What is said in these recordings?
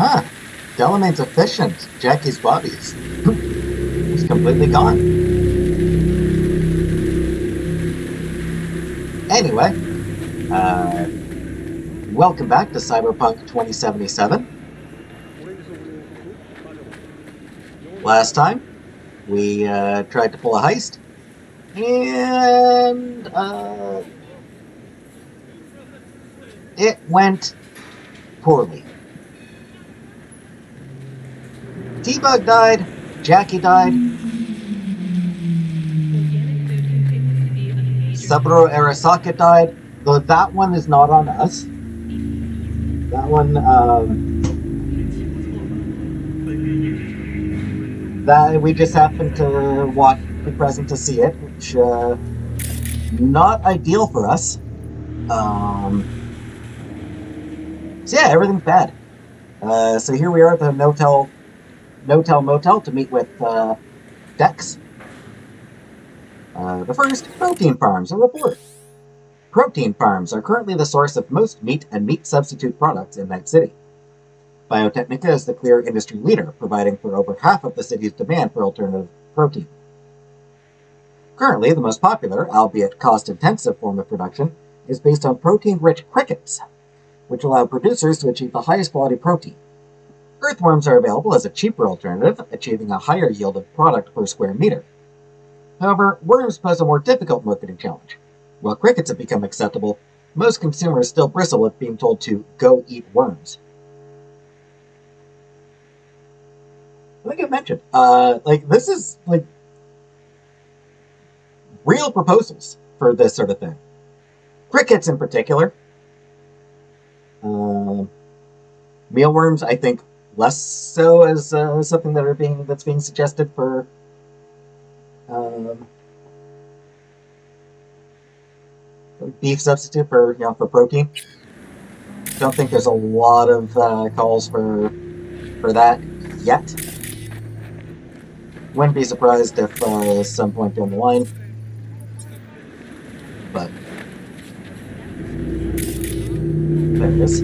Huh. Delamain's efficient. Jackie's body's it's completely gone. Anyway, uh, welcome back to Cyberpunk 2077. Last time, we tried to pull a heist, and it went poorly. T-Bug died, Jackie died, Saburo Arasaka died, though that one is not on us. That one, that we just happened to be present to see it, which not ideal for us. So yeah, everything's bad. So here we are at the No-Tell Motel to meet with Dex. The first, protein farms, a report. Protein farms are currently the source of most meat and meat substitute products in Night City. Biotechnica is the clear industry leader, providing for over half of the city's demand for alternative protein. Currently, the most popular, albeit cost-intensive form of production is based on protein-rich crickets, which allow producers to achieve the highest quality protein. Earthworms are available as a cheaper alternative, achieving a higher yield of product per square meter. However, worms pose a more difficult marketing challenge. While crickets have become acceptable, most consumers still bristle at being told to go eat worms. I think I mentioned, this is real proposals for this sort of thing. Crickets in particular. Mealworms, I think, less so as something that's being suggested for beef substitute for protein. Don't think there's a lot of calls for that yet. Wouldn't be surprised if some point down the line, but there it is.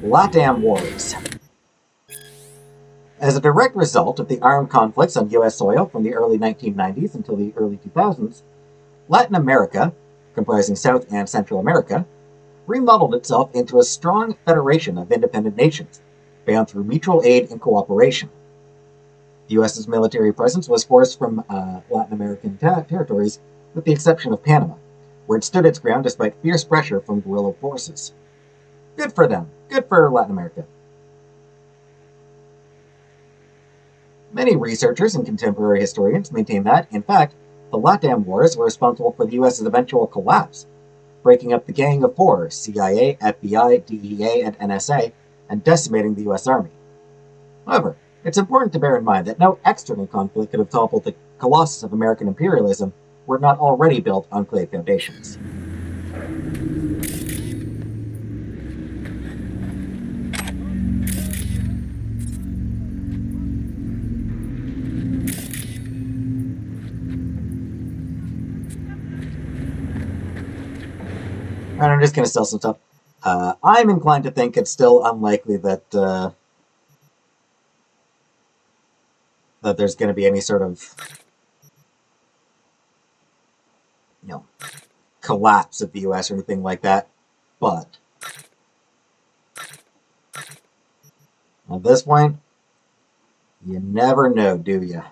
LATAM Wars. As a direct result of the armed conflicts on U.S. soil from the early 1990s until the early 2000s, Latin America, comprising South and Central America, remodeled itself into a strong federation of independent nations, bound through mutual aid and cooperation. The U.S.'s military presence was forced from Latin American territories, with the exception of Panama, where it stood its ground despite fierce pressure from guerrilla forces. Good for them. Good for Latin America. Many researchers and contemporary historians maintain that, in fact, the LATAM Wars were responsible for the U.S.'s eventual collapse, breaking up the Gang of Four, CIA, FBI, DEA, and NSA, and decimating the U.S. Army. However, it's important to bear in mind that no external conflict could have toppled the colossus of American imperialism were it not already built on clay foundations. And I'm just going to sell some stuff. I'm inclined to think it's still unlikely that that there's going to be any sort of collapse of the U.S. or anything like that. But at this point, you never know, do you?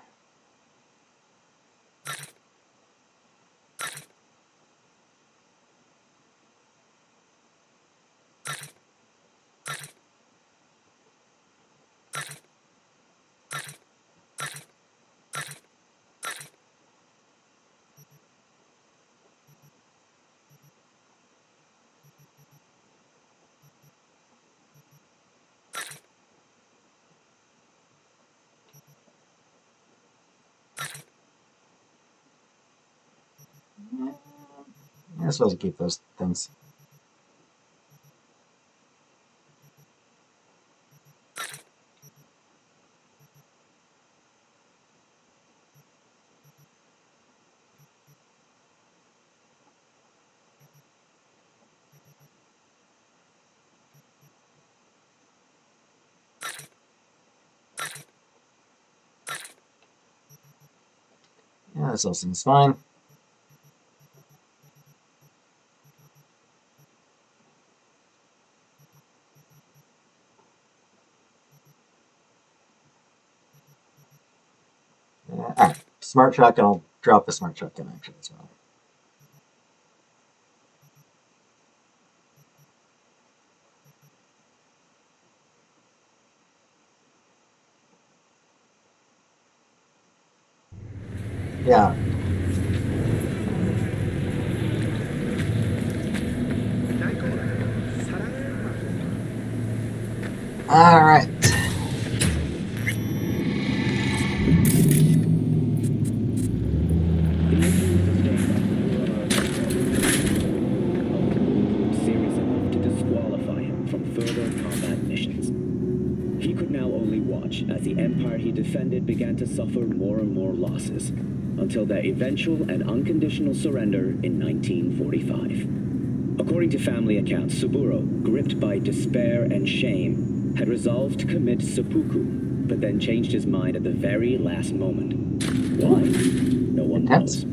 I'm supposed to keep those things. This all seems fine. Alright, smart shotgun. I'll drop the smart shotgun action as well. Yeah. Alright. Serious enough to disqualify him from further combat missions. He could now only watch as the empire he defended began to suffer more and more losses, until their eventual and unconditional surrender in 1945. According to family accounts, Saburo, gripped by despair and shame, had resolved to commit seppuku, but then changed his mind at the very last moment. Why? No one knows.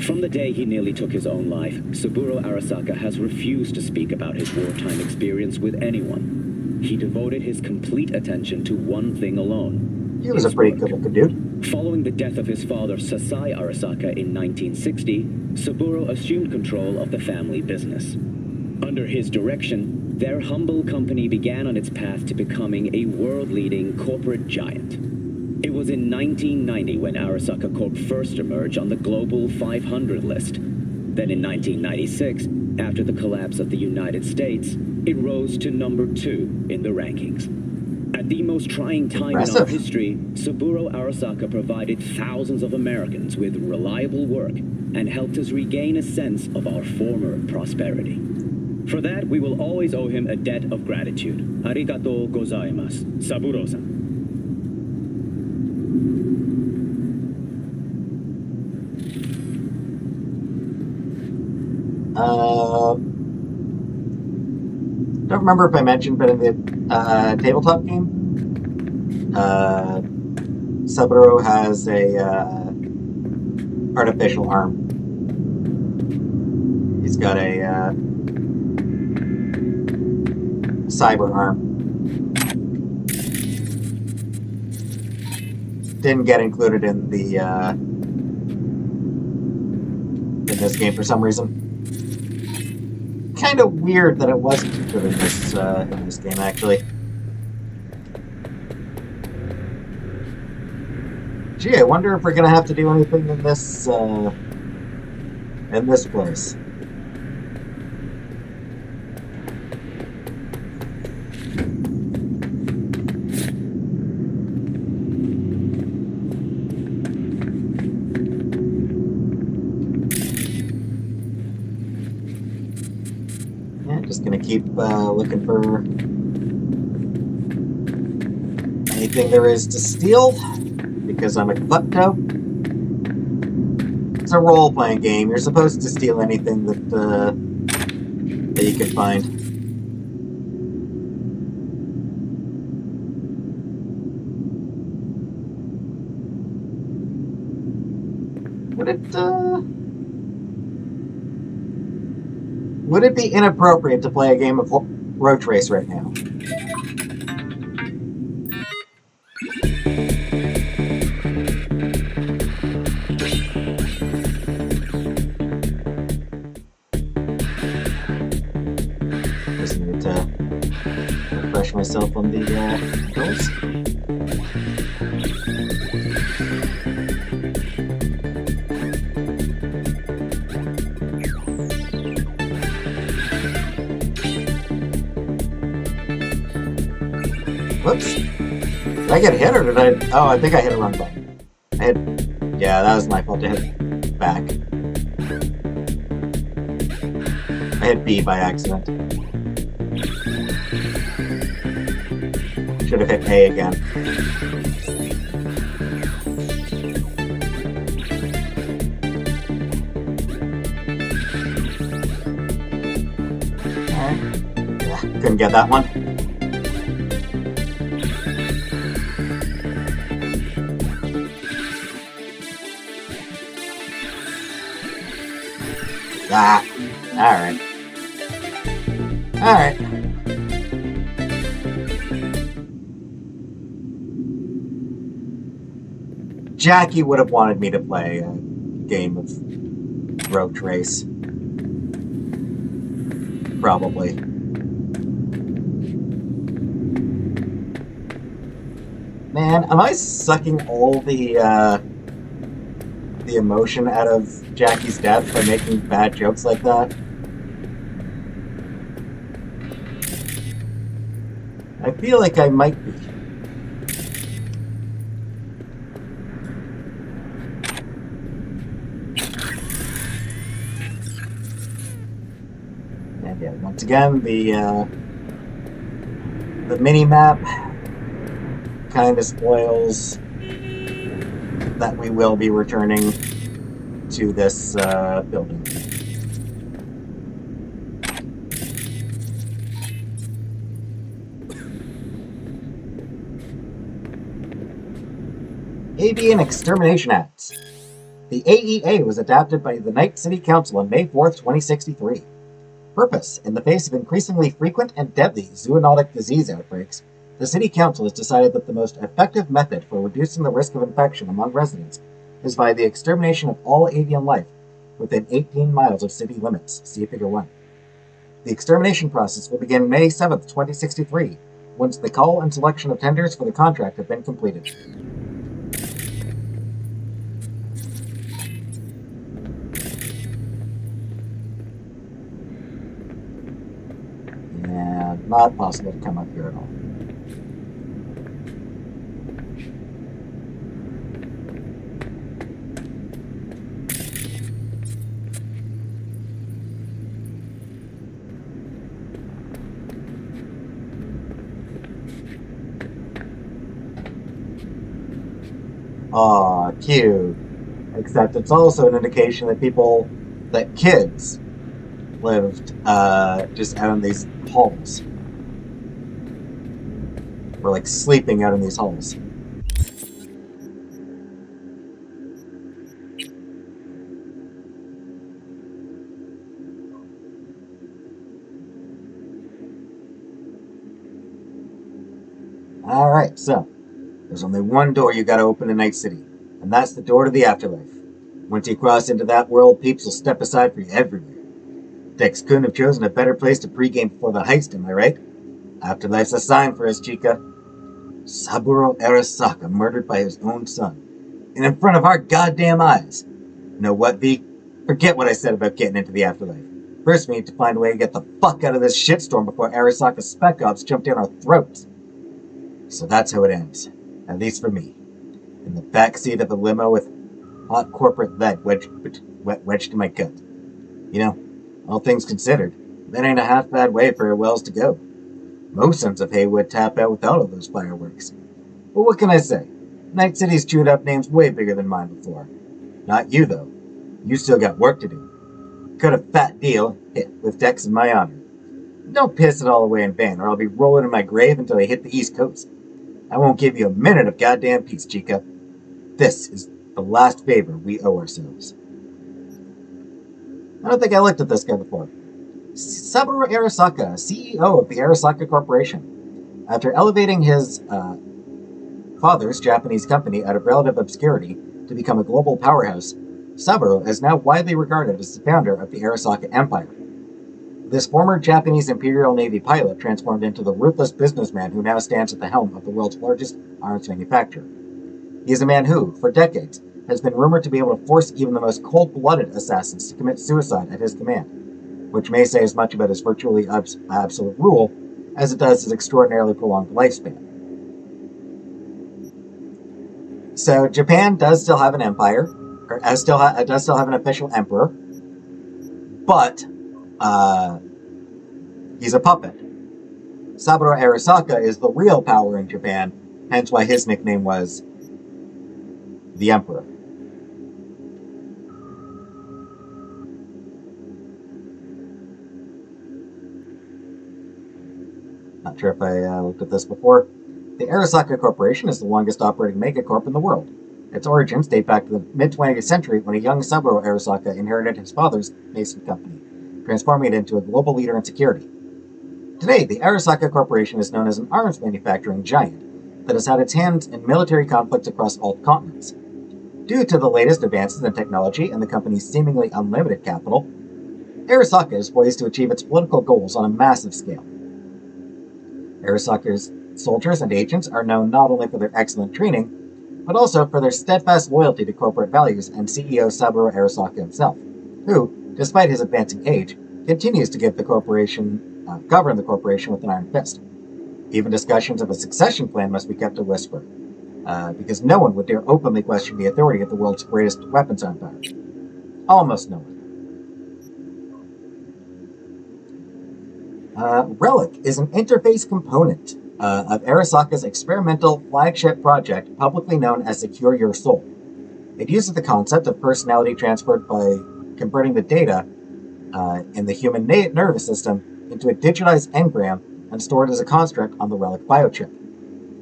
From the day he nearly took his own life, Saburo Arasaka has refused to speak about his wartime experience with anyone. He devoted his complete attention to one thing alone. He was a pretty good-looking dude. Following the death of his father, Sasai Arasaka, in 1960, Saburo assumed control of the family business. Under his direction, their humble company began on its path to becoming a world-leading corporate giant. It was in 1990 when Arasaka Corp first emerged on the Global 500 list. Then in 1996, after the collapse of the United States, it rose to number 2 in the rankings. At the most trying time in our history, Saburo Arasaka provided thousands of Americans with reliable work and helped us regain a sense of our former prosperity. For that, we will always owe him a debt of gratitude. Arigatou gozaimasu, Saburo-san. Don't remember if I mentioned, but in the tabletop game, Saburo has a artificial arm. He's got a cyber arm. Didn't get included in the in this game for some reason. Kind of weird that it wasn't included in this game, actually. Gee, I wonder if we're gonna have to do anything in this place. Just gonna keep looking for anything there is to steal, because I'm a klepto. It's a role-playing game. You're supposed to steal anything that you can find. Would it be inappropriate to play a game of Roach Race right now? Just need to refresh myself on the controls. Whoops. Did I get hit or did I... Oh, I think I hit a wrong button. Yeah, that was my fault. I hit back. I hit B by accident. Should have hit A again. Alright. Yeah, couldn't get that one. Ah, alright. Alright. Jackie would have wanted me to play a game of Road Race. Probably. Man, am I sucking all the emotion out of Jackie's death by making bad jokes like that? I feel like I might be. And yeah, once again, the mini map kind of spoils that we will be returning to this building. Avian Extermination Acts. The AEA was adopted by the Night City Council on May 4th, 2063. Purpose: in the face of increasingly frequent and deadly zoonotic disease outbreaks, the City Council has decided that the most effective method for reducing the risk of infection among residents is by the extermination of all avian life within 18 miles of city limits. See Figure 1. The extermination process will begin May 7th, 2063, once the call and selection of tenders for the contract have been completed. And not possible to come up here at all. Aw, cute. Except it's also an indication that kids lived just out in these halls. We're like sleeping out in these halls. Alright, so there's only one door you gotta open in Night City, and that's the door to the afterlife. Once you cross into that world, peeps will step aside for you everywhere. Dex couldn't have chosen a better place to pregame before the heist, am I right? Afterlife's a sign for us, Chica. Saburo Arasaka murdered by his own son. And in front of our goddamn eyes. You know what, V? Forget what I said about getting into the afterlife. First, we need to find a way to get the fuck out of this shitstorm before Arasaka's spec ops jump down our throats. So that's how it ends. At least for me. In the backseat of a limo with hot corporate lead wedged in my gut. You know, all things considered, that ain't a half bad way for our wells to go. Most sons of Haywood tap out without all those fireworks. But what can I say? Night City's chewed up names way bigger than mine before. Not you, though. You still got work to do. Cut a fat deal with Dex in my honor. Don't piss it all away in vain, or I'll be rolling in my grave until I hit the East Coast. I won't give you a minute of goddamn peace, Chica. This is the last favor we owe ourselves. I don't think I looked at this guy before. Saburo Arasaka, CEO of the Arasaka Corporation. After elevating his father's Japanese company out of relative obscurity to become a global powerhouse, Saburo is now widely regarded as the founder of the Arasaka Empire. This former Japanese Imperial Navy pilot transformed into the ruthless businessman who now stands at the helm of the world's largest arms manufacturer. He is a man who, for decades, has been rumored to be able to force even the most cold-blooded assassins to commit suicide at his command, which may say as much about his virtually absolute rule as it does his extraordinarily prolonged lifespan. So Japan does still have an empire, or does still have an official emperor, but he's a puppet. Saburo Arasaka is the real power in Japan, hence why his nickname was the Emperor. Not sure if I looked at this before. The Arasaka Corporation is the longest operating megacorp in the world. Its origins date back to the mid-20th century when a young Saburo Arasaka inherited his father's nascent company, transforming it into a global leader in security. Today, the Arasaka Corporation is known as an arms manufacturing giant that has had its hands in military conflicts across all continents. Due to the latest advances in technology and the company's seemingly unlimited capital, Arasaka is poised to achieve its political goals on a massive scale. Arasaka's soldiers and agents are known not only for their excellent training, but also for their steadfast loyalty to corporate values and CEO Saburo Arasaka himself, who, despite his advancing age, continues to govern the corporation with an iron fist. Even discussions of a succession plan must be kept a whisper, because no one would dare openly question the authority of the world's greatest weapons empire. Almost no one. Relic is an interface component of Arasaka's experimental flagship project, publicly known as Secure Your Soul. It uses the concept of personality transferred by converting the data in the human nervous system into a digitized engram and stored as a construct on the Relic biochip.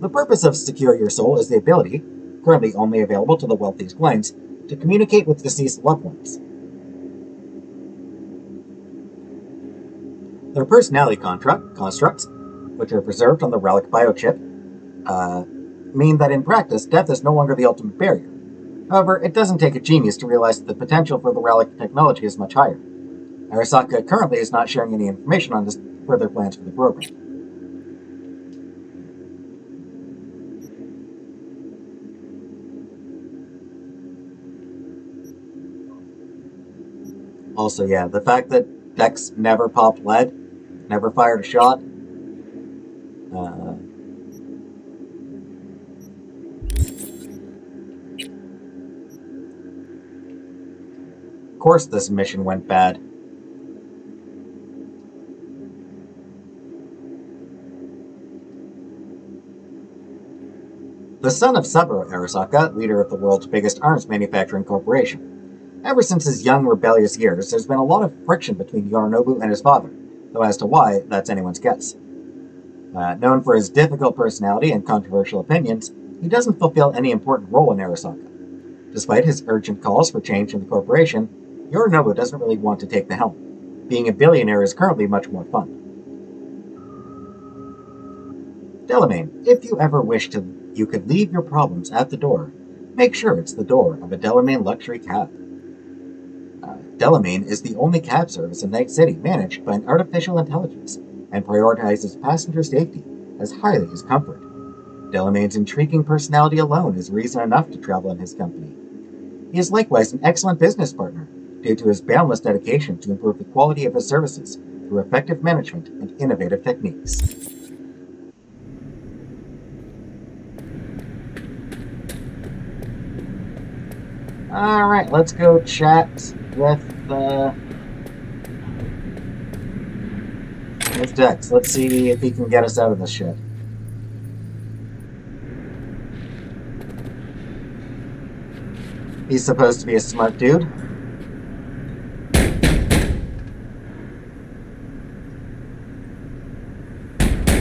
The purpose of Secure Your Soul is the ability, currently only available to the wealthiest clients, to communicate with deceased loved ones. Their personality constructs, which are preserved on the Relic biochip, mean that in practice, death is no longer the ultimate barrier. However, it doesn't take a genius to realize that the potential for the Relic technology is much higher. Arasaka currently is not sharing any information on his further plans for the program. Also, yeah, the fact that Dex never popped lead, never fired a shot, of course this mission went bad. The son of Saburo Arasaka, leader of the world's biggest arms manufacturing corporation. Ever since his young, rebellious years, there's been a lot of friction between Yorinobu and his father, though as to why, that's anyone's guess. Known for his difficult personality and controversial opinions, he doesn't fulfill any important role in Arasaka. Despite his urgent calls for change in the corporation, Yorinobu doesn't really want to take the helm. Being a billionaire is currently much more fun. Delamain, if you ever wish to, you could leave your problems at the door. Make sure it's the door of a Delamain luxury cab. Delamain is the only cab service in Night City managed by an artificial intelligence and prioritizes passenger safety as highly as comfort. Delamain's intriguing personality alone is reason enough to travel in his company. He is likewise an excellent business partner due to his boundless dedication to improve the quality of his services through effective management and innovative techniques. Alright, let's go chat with Dex. Let's see if he can get us out of this shit. He's supposed to be a smart dude.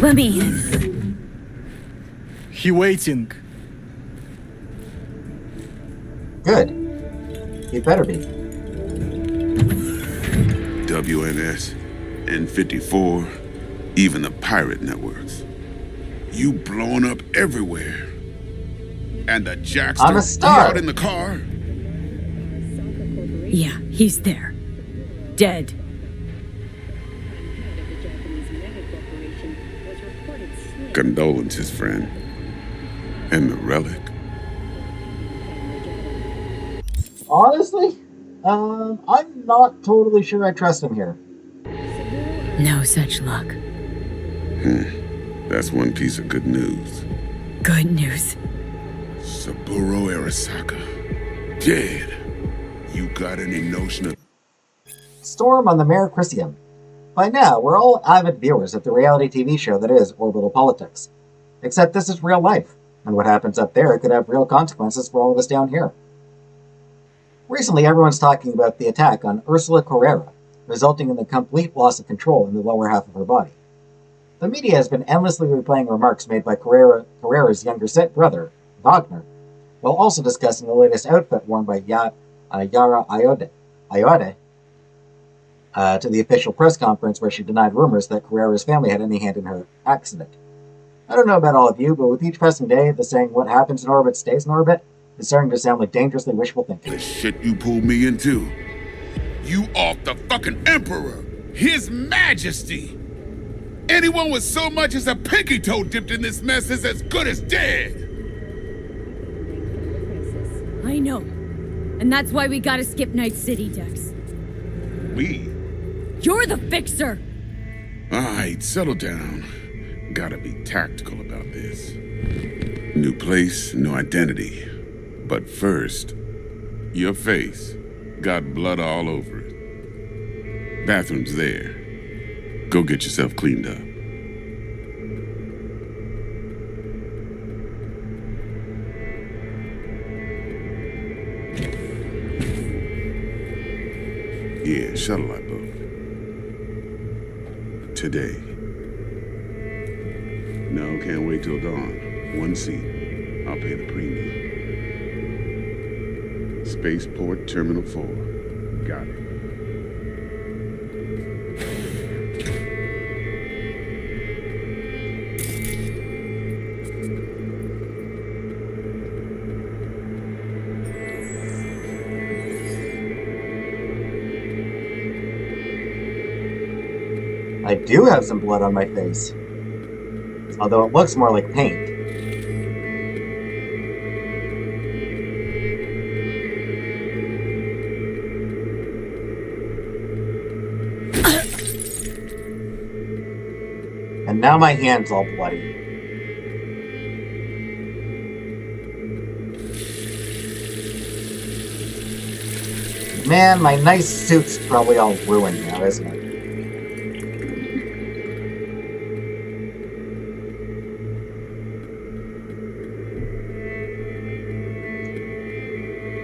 Let me in. He waiting. Good. He better be. WNS, N54, even the pirate networks. You blowing up everywhere. And the Jackster I'm a star. out in the car? Yeah, he's there. Dead. Condolences, friend. And the relic? Honestly, I'm not totally sure I trust him here. No such luck. That's one piece of good news. Good news. Saburo Arasaka. Dead. You got any notion of... Storm on the Mare Crisium. By now, we're all avid viewers of the reality TV show that is Orbital Politics. Except this is real life, and what happens up there could have real consequences for all of us down here. Recently, everyone's talking about the attack on Ursula Carrera, resulting in the complete loss of control in the lower half of her body. The media has been endlessly replaying remarks made by Carrera's younger brother, Wagner, while also discussing the latest outfit worn by Yara Ayode to the official press conference where she denied rumors that Carrera's family had any hand in her accident. I don't know about all of you, but with each passing day, the saying, what happens in orbit stays in orbit, is starting to sound like dangerously wishful thinking. The shit you pulled me into. You off the fucking Emperor, His Majesty. Anyone with so much as a pinky toe dipped in this mess is as good as dead. I know. And that's why we gotta skip Night City, Dex. We? You're the fixer! Alright, settle down. Gotta be tactical about this. New place, new identity. But first, your face got blood all over it. Bathroom's there. Go get yourself cleaned up. Yeah, shuttle I booked. Today. No, can't wait till dawn. One seat. I'll pay the premium. Spaceport Terminal 4. Got it. I do have some blood on my face. Although it looks more like paint. And now my hand's all bloody. Man, my nice suit's probably all ruined now, isn't it?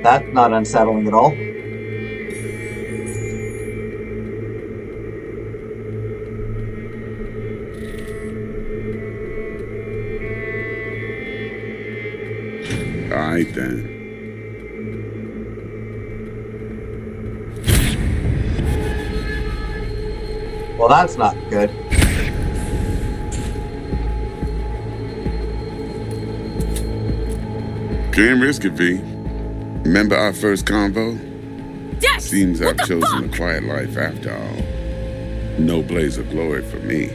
That's not unsettling at all. Alright then. Well, that's not good. Can't risk it, V. Remember our first convo? Dex! Seems what I've the chosen fuck? a quiet life after all. No blaze of glory for me.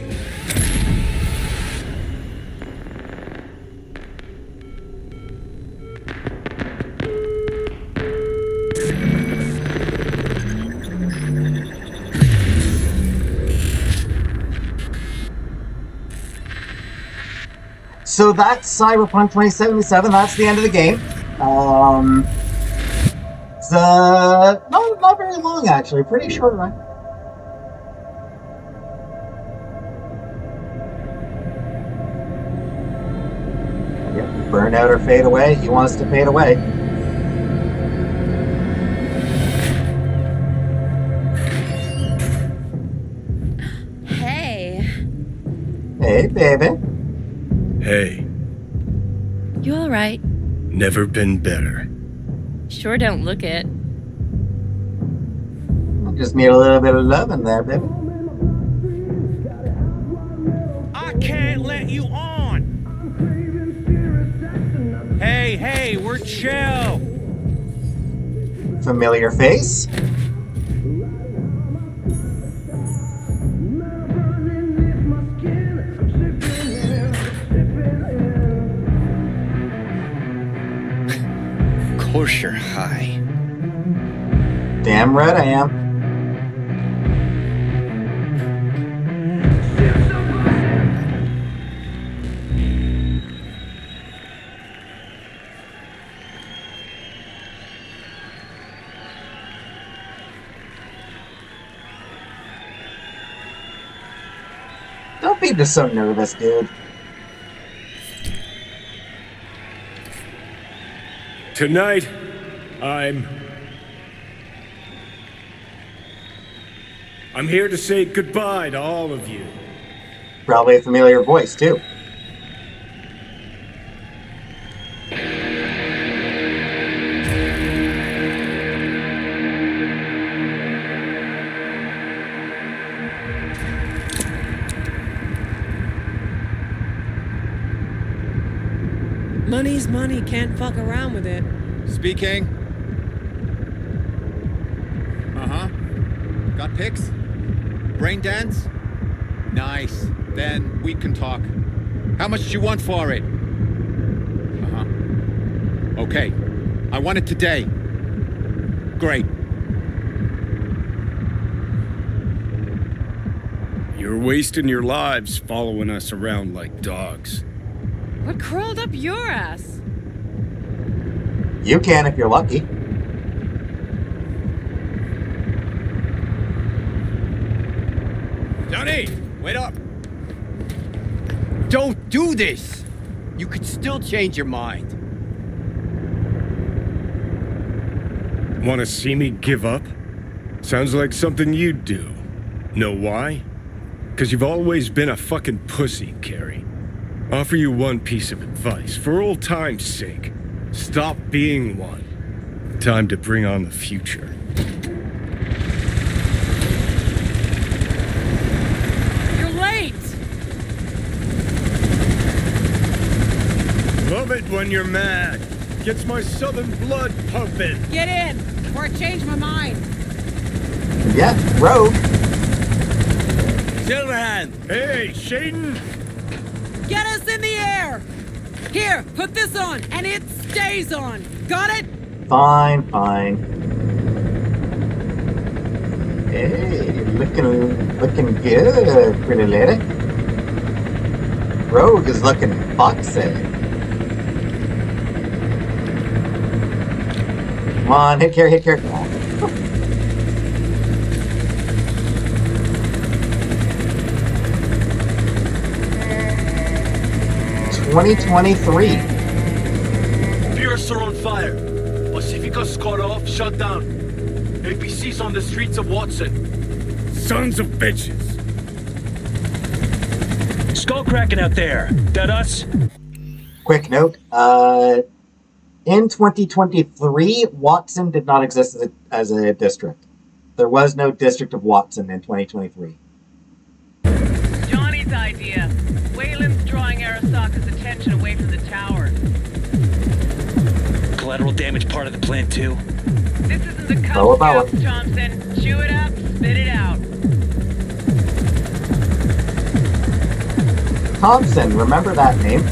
So that's Cyberpunk 2077. That's the end of the game. It's not very long actually. Pretty short run. Yep, burn out or fade away. He wants to fade away. Hey. Hey, baby. Hey, You alright? never been better. Sure don't look it. Just need a little bit of love in there, baby. I can't let you on. Hey, we're chill. Familiar face. Of course you're high. Damn right I am. Don't be just so nervous, dude. Tonight, I'm here to say goodbye to all of you. Probably a familiar voice, too. Money's money, can't fuck around with it. Speaking. Uh-huh. Got pics? Brain dance? Nice. Then we can talk. How much do you want for it? Uh-huh. Okay. I want it today. Great. You're wasting your lives following us around like dogs. What crawled up your ass? You can if you're lucky. Johnny, wait up. Don't do this. You could still change your mind. Want to see me give up? Sounds like something you'd do. Know why? Because you've always been a fucking pussy, Carrie. Offer you one piece of advice, for old time's sake. Stop being one. Time to bring on the future. You're late! Love it when you're mad. Gets my southern blood pumping. Get in, before I change my mind. Yeah, Rogue. Silverhand! Hey, Shaden! Get us in the air! Here, put this on, and it stays on. Got it? Fine, fine. Hey, looking good, pretty lady. Rogue is looking foxy. Come on, hit care. Oh. 2023. Pierce are on fire. Pacifica's cut off, shut down. APC's on the streets of Watson. Sons of bitches! Skull cracking out there. That us? Quick note, in 2023, Watson did not exist as a district. There was no district of Watson in 2023. Johnny's idea. Wayland's drawing Arasaka's attention away from the tower. Collateral damage part of the plan too? This isn't the Cub Scouts, Thompson. Chew it up, spit it out. Thompson, remember that name?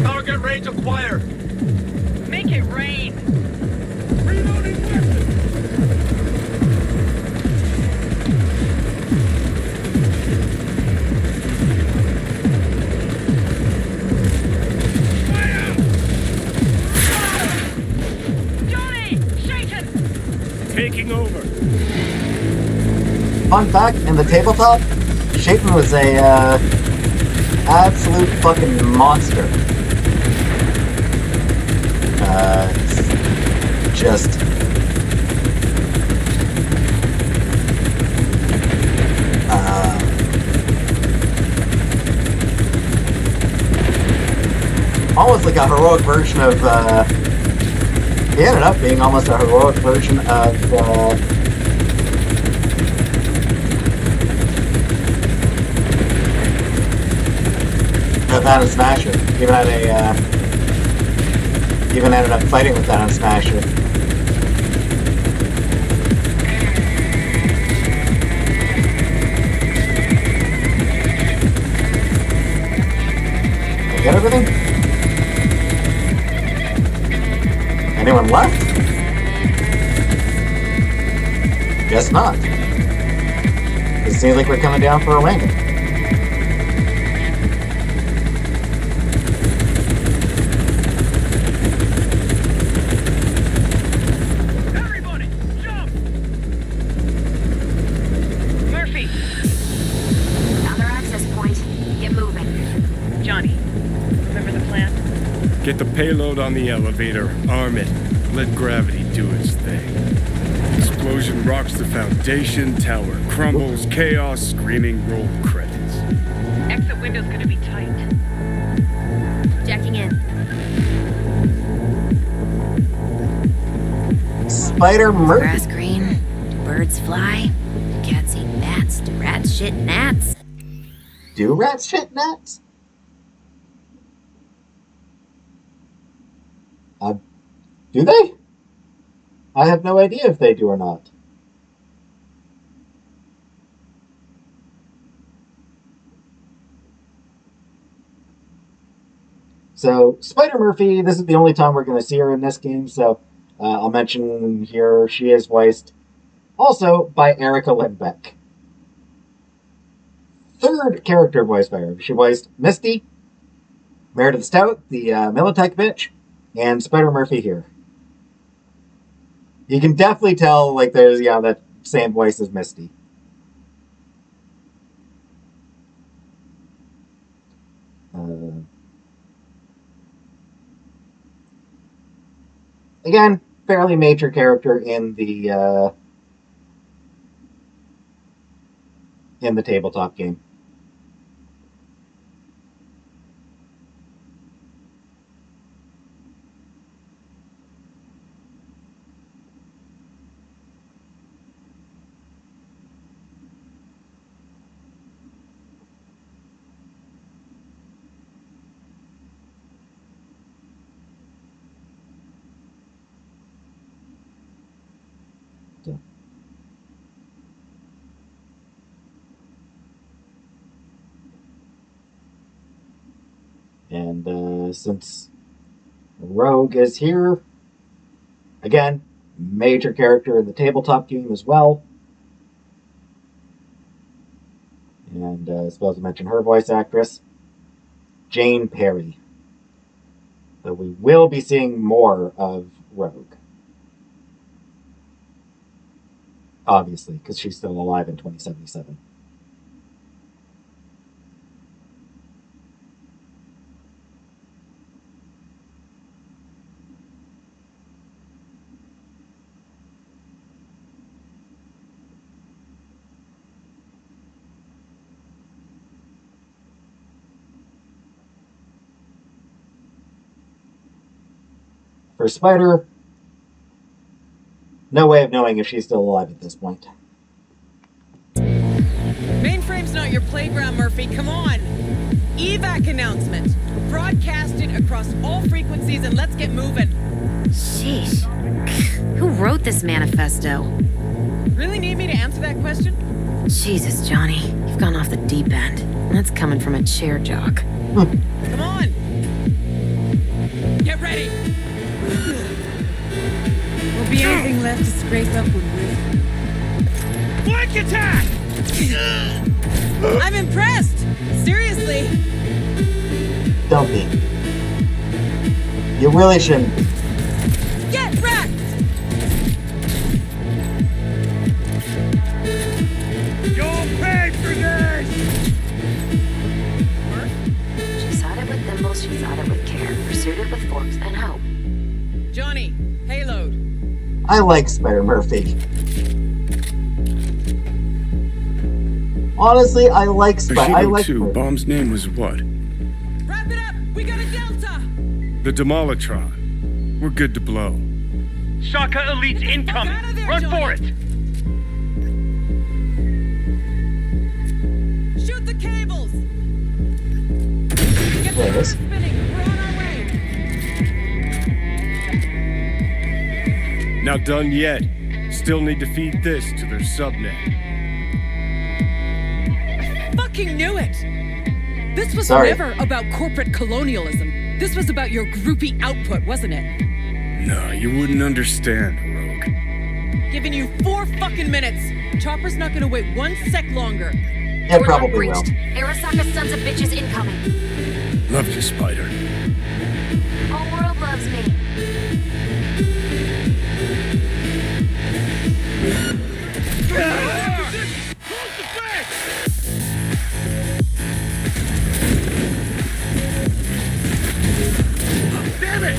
Target range acquired. Make it rain. Reloading weapon. Johnny! Shaken! Taking over. Fun fact, in the tabletop, Shaken was a, absolute fucking monster. Just... almost like a heroic version of, he ended up being almost a heroic version of, Thanos Smasher. Even ended up fighting with Thanos Smasher. Did I get everything? Anyone left? Guess not. It seems like we're coming down for a landing. Get the payload on the elevator, arm it, let gravity do its thing. Explosion rocks the foundation, tower crumbles, chaos, screaming, roll credits. Exit window's gonna be tight. Jacking in. Spider Murphy. Grass green? Do birds fly? Do cats eat bats? Do rats shit gnats? Do rats shit gnats? Do they? I have no idea if they do or not. So, Spider Murphy, this is the only time we're going to see her in this game, so I'll mention here she is voiced also by Erica Lindbeck. Third character voiced by her. She voiced Misty, Meredith Stout, the Militech bitch, and Spider Murphy here. You can definitely tell, like, there's, that same voice as Misty. Again, fairly major character in the tabletop game. And since Rogue is here, again, major character in the tabletop game as well. And I suppose I mentioned her voice actress, Jane Perry. So we will be seeing more of Rogue. Obviously, because she's still alive in 2077. For Spider, no way of knowing if she's still alive at this point. Mainframe's not your playground, Murphy. Come on. Evac announcement. Broadcast it across all frequencies and let's get moving. Sheesh. Who wrote this manifesto? Really need me to answer that question? Jesus, Johnny. You've gone off the deep end. That's coming from a chair jock. Come on. Get ready. Won't be anything left to scrape up with. Flank attack! I'm impressed! Seriously! Don't be. You really shouldn't. Get wrecked! You'll pay for this! She sought it with thimbles, she sought it with care, pursued it with forks and hope. Johnny, payload. I like Spider Murphy. Honestly, I like Spider. I like Murphy. Bomb's name was what? Wrap it up! We got a Delta! The Demolitron. We're good to blow. Shaka Elite's incoming! Run Johnny. for it! Shoot the cables! Get There it is. spinning! We're on our way! Not done yet. Still need to feed this to their subnet. Fucking knew it! This was Sorry. never about corporate colonialism. This was about your groupie output, wasn't it? No, you wouldn't understand, Rogue. Giving you 4 fucking minutes. Chopper's not gonna wait 1 sec longer. Yeah, probably will. Arasaka sons of bitches incoming. Love you, Spider. Whole world loves me. Damn it!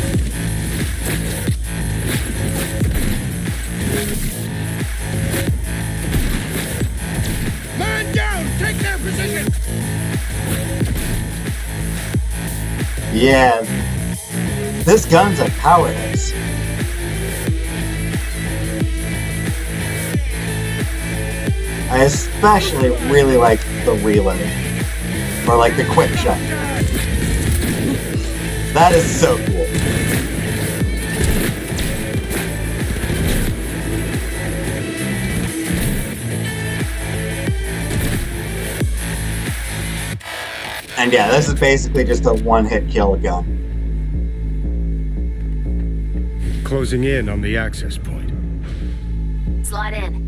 Man down! Take their position! Yeah. This gun's a powerhouse. I especially really like the reload. Or like the quick shot. That is so cool. And yeah, this is basically just a one-hit kill gun. Closing in on the access point. Slide in.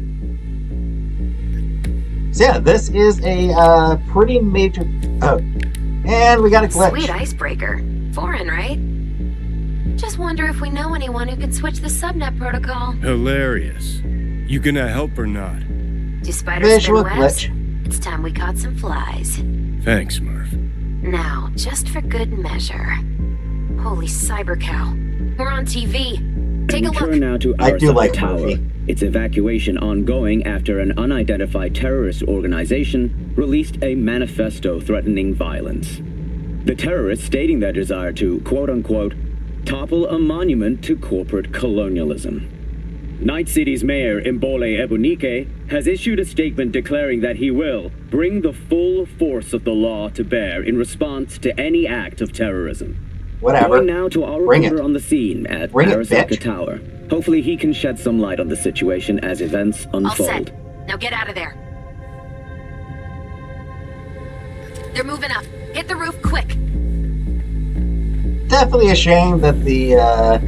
So yeah, this is a pretty major... Oh, and we got a glitch. Sweet icebreaker. Foreign, right? Just wonder if we know anyone who can switch the subnet protocol. Hilarious. You gonna help or not? Do spiders Visual spin webs? glitch. It's time we caught some flies. Thanks, Murph. Now, just for good measure. Holy cyber cow. We're on TV. Take a Turn look. now to I do Arasaka like Tower. Murphy. Its evacuation ongoing after an unidentified terrorist organization released a manifesto threatening violence. The terrorists stating their desire to, quote-unquote, topple a monument to corporate colonialism. Night City's mayor, Mbole Ebunike, has issued a statement declaring that he will bring the full force of the law to bear in response to any act of terrorism. Whatever. Going now to our Bring reporter it. on the scene at Bring it, Arasaka bitch. Tower. Hopefully he can shed some light on the situation as events All unfold. set. Now get out of there. They're moving up. Hit the roof quick. Definitely a shame that the,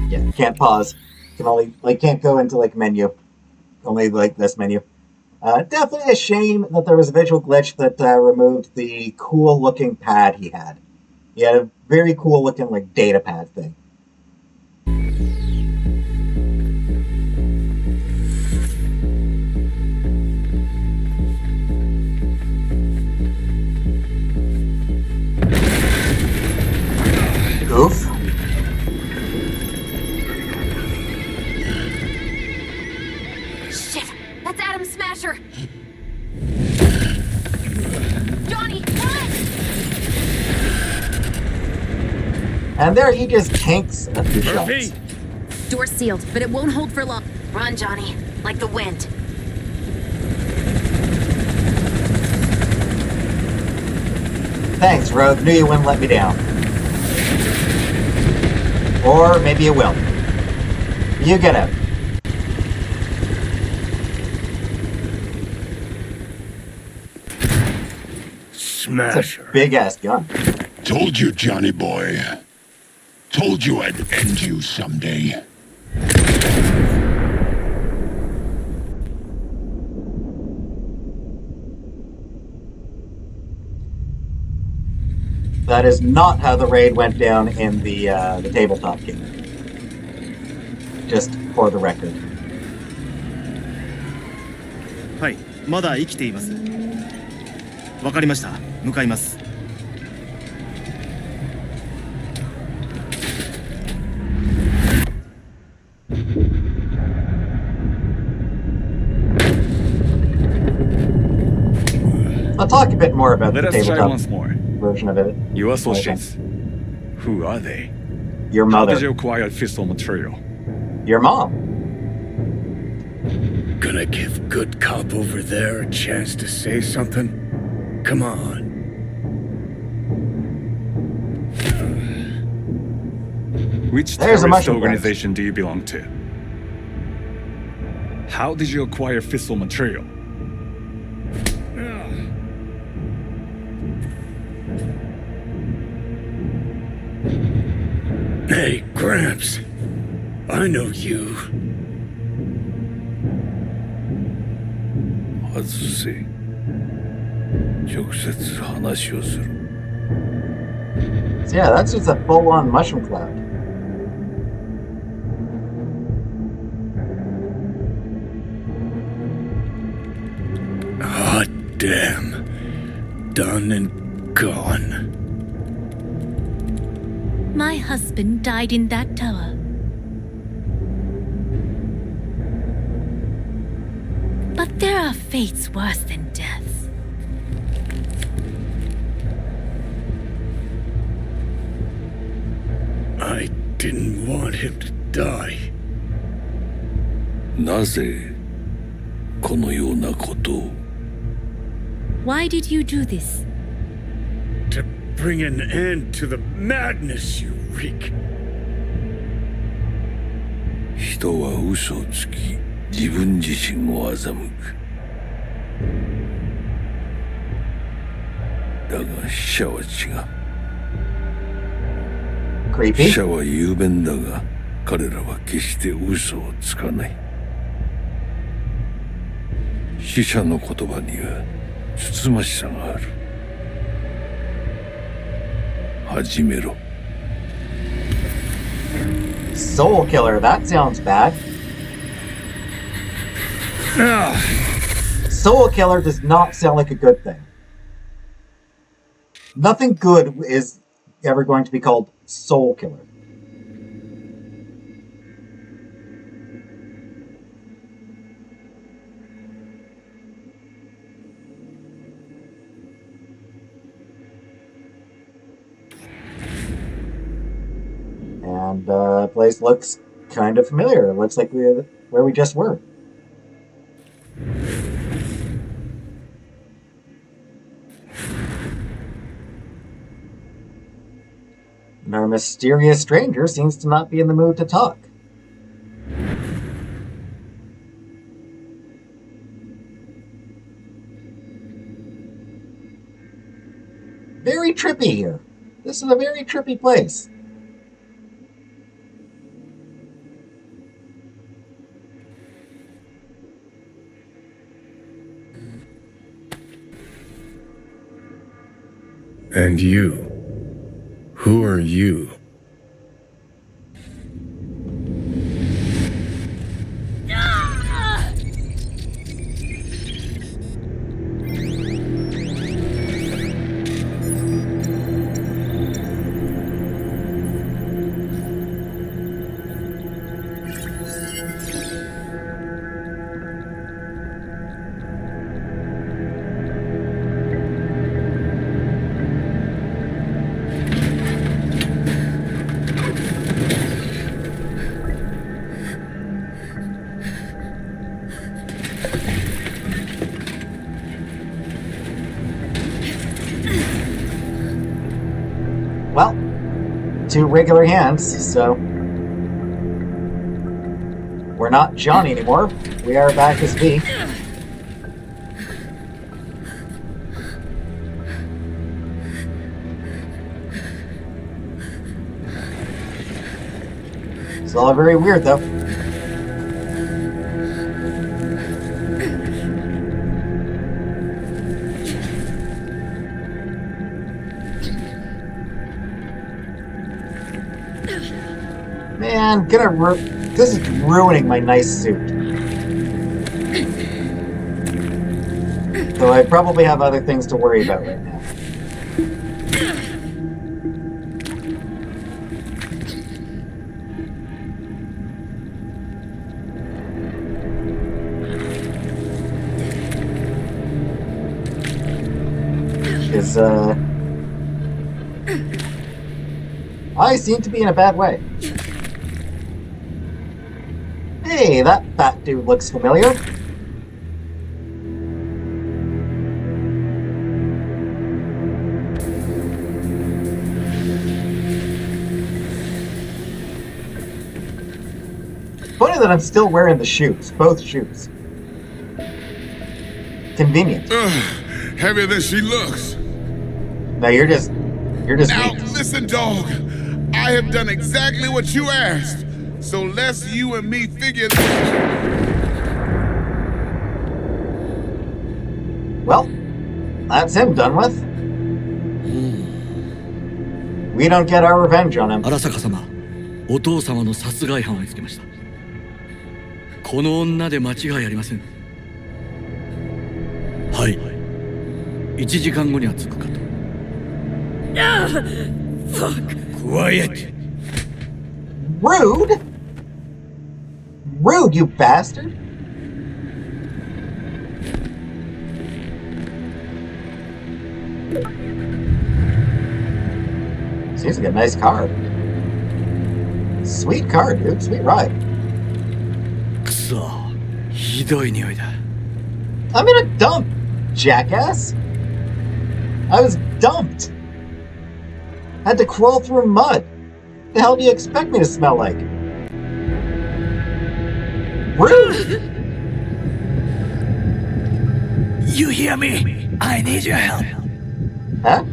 Yeah, can't pause. Can only, can't go into, menu. Only, this menu. Definitely a shame that there was a visual glitch that removed the cool-looking pad he had. He had a very cool-looking, data pad thing. Oof. Shit! That's Adam Smasher! Johnny, run! And there he just tanks a few Murphy! shots. Door's sealed, but it won't hold for long. Run, Johnny. Like the wind. Thanks, Rogue. Knew you wouldn't let me down. Or maybe you will. You get out. Smasher. Big ass gun. Told you, Johnny boy. Told you I'd end you someday. That is not how the raid went down in the tabletop game. Just for the record. はい、まだ生きています。わかりました。向かいます。I'll talk a bit more about Let the us try tabletop once more. version of it. Your associates. Who are they? Your How mother. did you acquire fissile material? Your mom. Gonna give good cop over there a chance to say something? Come on. Which There's a terrorist mushroom organization do you belong to? How did you acquire fissile material? Hey, Gramps. I know you. Atsushi. 直接話をする。 So yeah, that's just a full-on mushroom cloud. Hot damn. Done and gone. My husband died in that tower. But there are fates worse than death. want him to die. なぜこのようなことを Why did you do this? To bring an end to the madness you wreak. 人は嘘をつき自分自身を欺くだが死者は違う Creepy. 死者は雄弁だが彼らは決して嘘をつかない死者の言葉にはつつましさがある始めろ Soul Killer, that sounds bad. Soul Killer does not sound like a good thing. Nothing good is ever going to be called Soul Killer. And the place looks kind of familiar. It looks like we're where we just were. And our mysterious stranger seems to not be in the mood to talk. Very trippy here. This is a very trippy place. And you? Who are you? Well, 2 regular hands, so we're not Johnny anymore. We are back as V. It's all very weird, though. Man, this is ruining my nice suit. So I probably have other things to worry about right now. I seem to be in a bad way. Hey, that fat dude looks familiar. Funny that I'm still wearing the shoes, both shoes. Convenient. Heavier than she looks. No, you're just now, weak. listen, dog. I have done exactly what you asked. So let's you and me figure this. Well, that's him done with. We don't get our revenge on him. 荒坂様、お父様の殺害犯を見つけました。この女で間違いありません。はい。1時間後には着くかと。Fuck! Quiet! Rude? Rude, you bastard! Seems like a nice car. Sweet car, dude. Sweet ride. くそ、ひどい匂いだ。I'm in a dump, jackass. I was dumped. Had to crawl through mud. The hell do you expect me to smell like? Rude. You hear me? I need your help. Huh?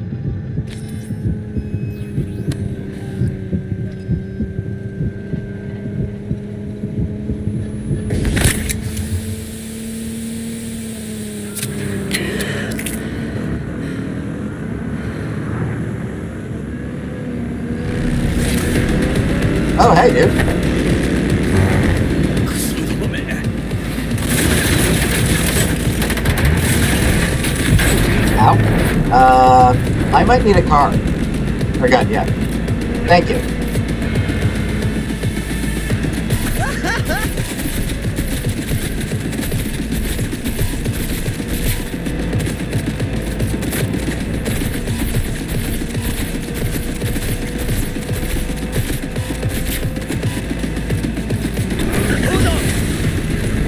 Oh, hey, dude. Ow. I might need a car. Or gun, yeah. Thank you.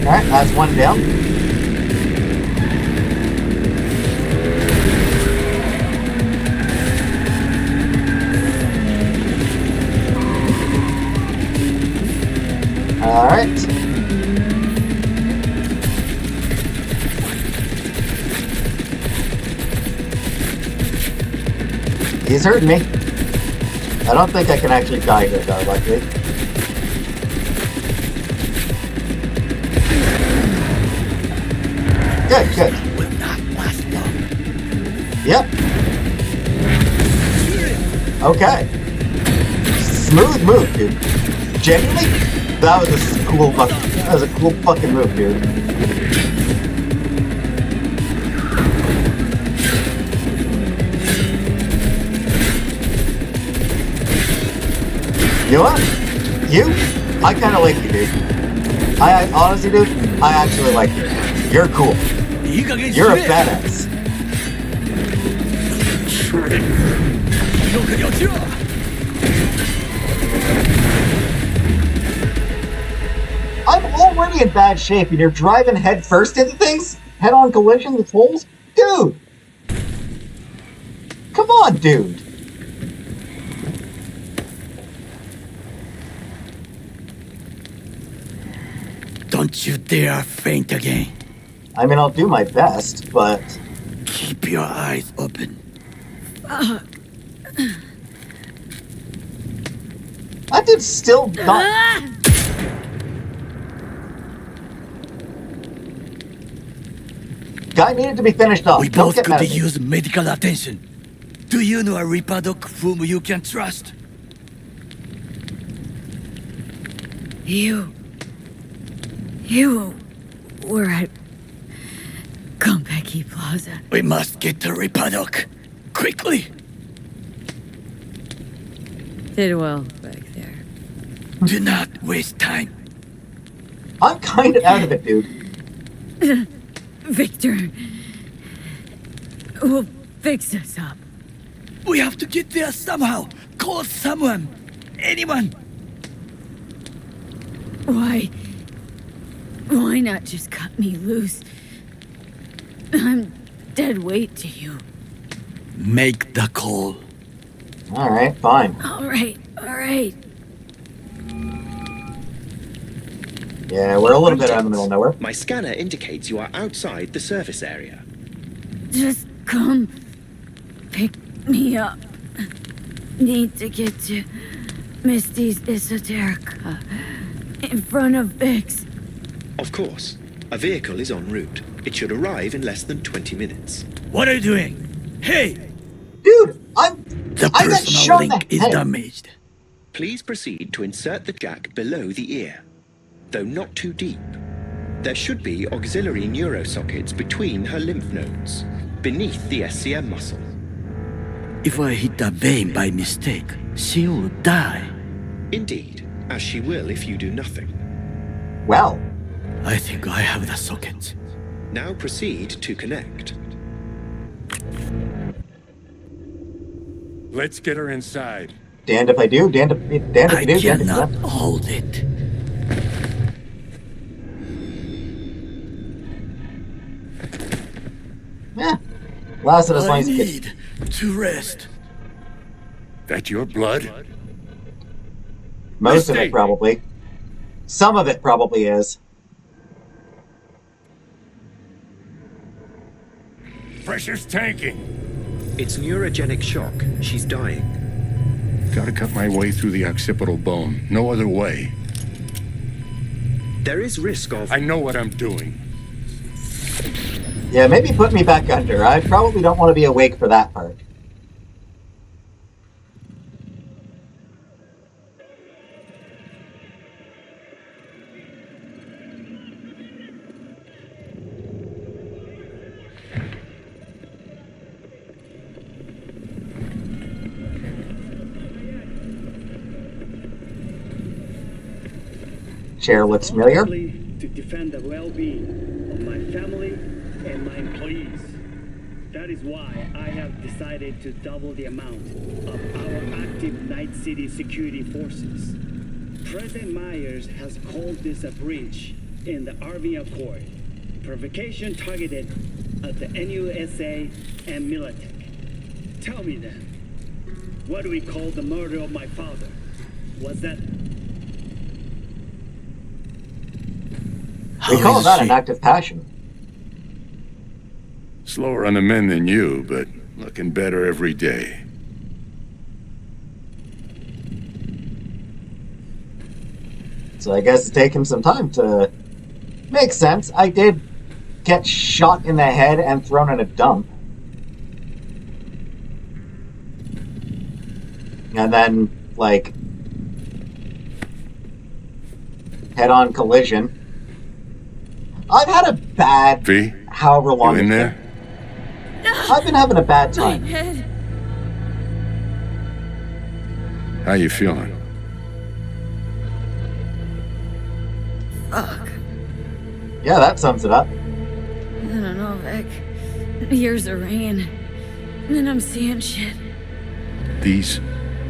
Alright, that's one down. Alright. He's hurting me. I don't think I can actually die here, though, luckily. Good, good. Will not last long. Yep. Okay. Smooth move, dude. Genuinely, that was a cool fucking move, dude. You know what? I kind of like you, dude. I honestly, dude, I actually like you. You're cool. You're a badass. I'm already in bad shape and you're driving head first into things? Head-on collision with holes? Dude! Come on, dude! Don't you dare faint again. I mean, I'll do my best, but... Keep your eyes open. That dude's still not... Guy needed to be finished off. We both could use medical attention. Do you know a Reaper Doc whom you can trust? You were at Konpeki Plaza. We must get to Reaper Doc. Quickly! Did well back there. Do not waste time. I'm kind of out of it, dude. Victor will fix us up. We have to get there somehow. Call someone. Anyone. Why not just cut me loose? I'm dead weight to you. Make the call. Alright, fine. Alright. Yeah, we're a little bit out of the middle of nowhere. My scanner indicates you are outside the service area. Just come pick me up. Need to get to Misty's Esoterica in front of Vix. Of course. A vehicle is en route. It should arrive in less than 20 minutes. What are you doing? Hey! Dude, The personal link is damaged. Please proceed to insert the jack below the ear, though not too deep. There should be auxiliary neurosockets between her lymph nodes, beneath the SCM muscle. If I hit a vein by mistake, she will die. Indeed, as she will if you do nothing. Well, I think I have the socket. Now proceed to connect. Let's get her inside. Damned if I do, damned if you do, damned if you cannot don't. hold it. Yeah. Lasted as long as you could. need to rest. That your blood? Most of it, probably. Some of it probably is. Pressure's tanking. It's neurogenic shock. She's dying. Gotta cut my way through the occipital bone. No other way. There is risk of... I know what I'm doing. Yeah, maybe put me back under. I probably don't want to be awake for that part. Chair looks familiar. To defend the well-being of my family and my employees. That is why I have decided to double the amount of our active Night City security forces. President Myers has called this a breach in the Army Accord. Provocation targeted at the NUSA and Militech. Tell me then, what do we call the murder of my father? Was that... We call that an act of passion. Slower on the men than you, but looking better every day. So I guess it's taken some time to make sense. I did get shot in the head and thrown in a dump. And then, like, head-on collision. I've had a bad, V, however long you in there? I've been having a bad time. My head. How you feeling? Fuck. Yeah, that sums it up. I don't know, Vic. Years of rain. And then I'm seeing shit. These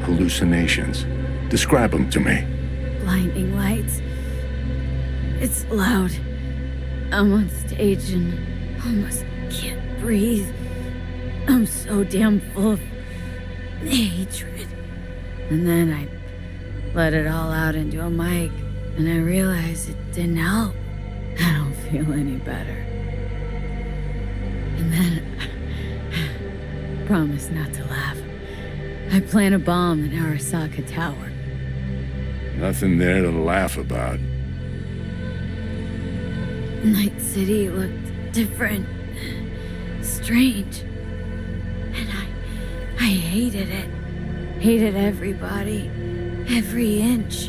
hallucinations. Describe them to me. Blinding lights. It's loud. I'm on stage and almost can't breathe. I'm so damn full of hatred. And then I let it all out into a mic, and I realized it didn't help. I don't feel any better. And then, promise not to laugh. I plant a bomb in Arasaka Tower. Nothing there to laugh about. Night City looked different, strange. And I hated it. Hated everybody, every inch.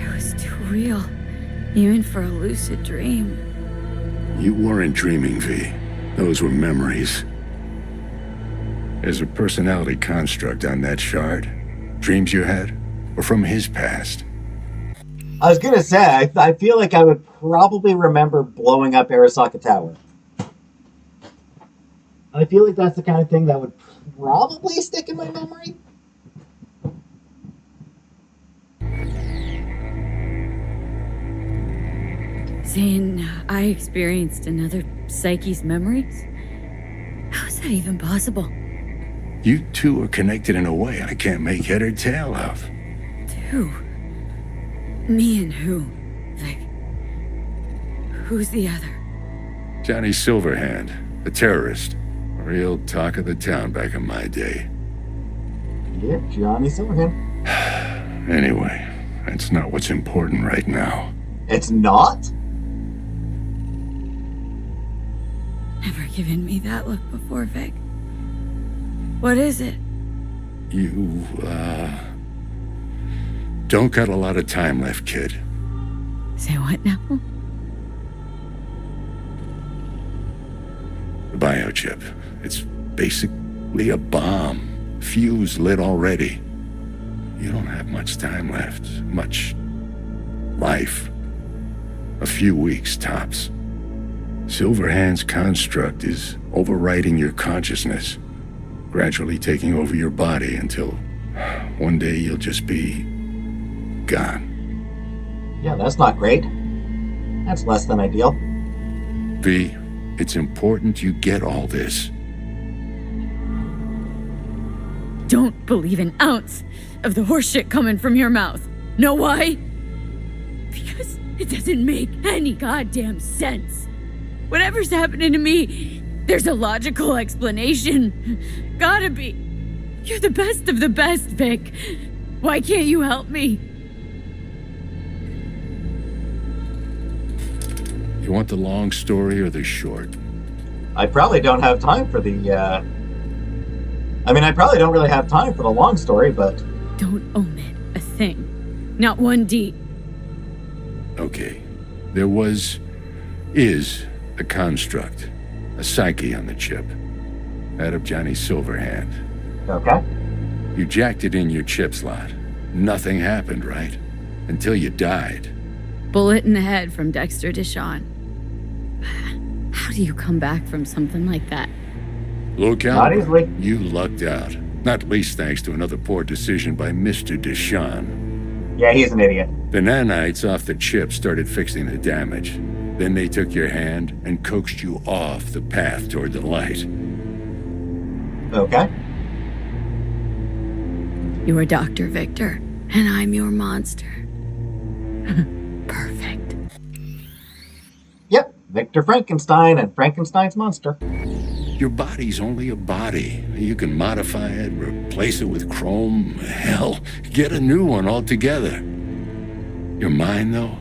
It was too real, even for a lucid dream. You weren't dreaming, V. Those were memories. There's a personality construct on that shard. Dreams you had, or from his past. I was gonna say, I feel like I would probably remember blowing up Arasaka Tower. I feel like that's the kind of thing that would probably stick in my memory. Saying I experienced another Psyche's memories? How is that even possible? You two are connected in a way I can't make head or tail of. Who? Me and who? Like, who's the other? Johnny Silverhand, a terrorist. A real talk of the town back in my day. Yep, Johnny Silverhand. Anyway, that's not what's important right now. It's not? Never given me that look before, Vic. What is it? You, don't got a lot of time left, kid. Say what now? The biochip. It's basically a bomb. Fuse lit already. You don't have much time left. Much life. A few weeks, tops. Silverhand's construct is overriding your consciousness. gradually taking over your body until one day you'll just be gone. Yeah, that's not great. That's less than ideal. V, it's important you get all this. Don't believe an ounce of the horseshit coming from your mouth. Know why? Because it doesn't make any goddamn sense. Whatever's happening to me, there's a logical explanation. Gotta be. You're the best of the best, Vic. Why can't you help me? You want the long story or the short? I probably don't have time for the, I probably don't really have time for the long story, but... Don't omit a thing. Not one D. Okay. There is a construct, a psyche on the chip. That of Johnny Silverhand. Okay. You jacked it in your chip slot. Nothing happened, right? Until you died. Bullet in the head from Dexter Deshawn. How do you come back from something like that? Look out. Not easily. You lucked out. Not least thanks to another poor decision by Mr. Deshawn. Yeah, he's an idiot. The nanites off the chip started fixing the damage. Then they took your hand and coaxed you off the path toward the light. Okay. You're Dr. Victor, and I'm your monster. Perfect. Yep, Victor Frankenstein and Frankenstein's monster. Your body's only a body. You can modify it, replace it with chrome, hell, get a new one altogether. Your mind, though?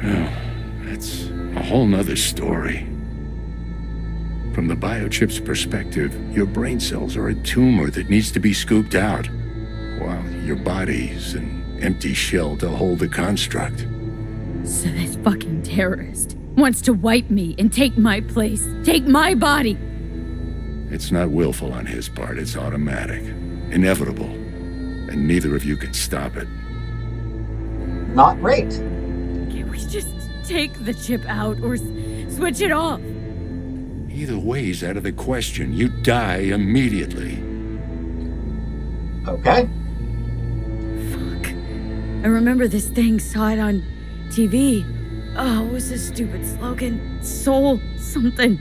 Oh, that's a whole nother story. From the biochip's perspective, your brain cells are a tumor that needs to be scooped out, while your body's an empty shell to hold the construct. So this fucking terrorist wants to wipe me and take my place, take my body. It's not willful on his part, it's automatic, inevitable, and neither of you can stop it. Not great. Can't we just take the chip out or switch it off? Either way's out of the question. You die immediately. Okay. Fuck. I remember this thing, saw it on TV. Oh, what was this stupid slogan? Soul something.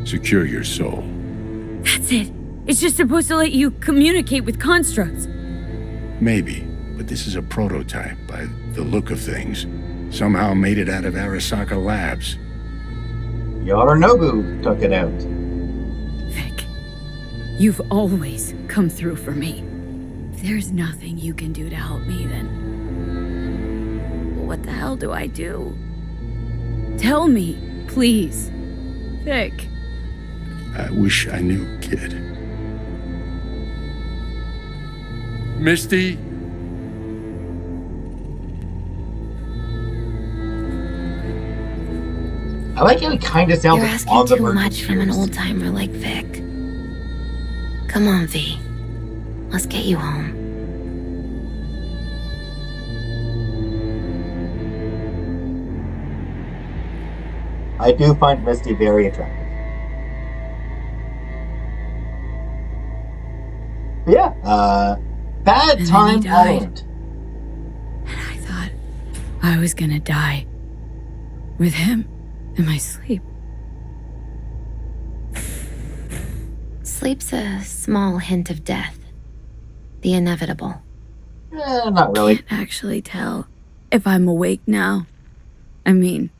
Secure your soul. That's it. It's just supposed to let you communicate with constructs. Maybe, but this is a prototype by the look of things. Somehow made it out of Arasaka Labs. Yorinobu took it out. Vic, you've always come through for me. If there's nothing you can do to help me, then what the hell do I do? Tell me, please. Vic. I wish I knew, kid. Misty? I like how he kind of sounds You're like asking on the too verge of much from an tears. old-timer like Vic. Come on, V. Let's get you home. I do find Misty very attractive. But yeah, bad And time then he all died. around. And I thought I was gonna die. With him in my sleep. Sleep's a small hint of death. The inevitable. Not really. Can't actually tell if I'm awake now. I mean,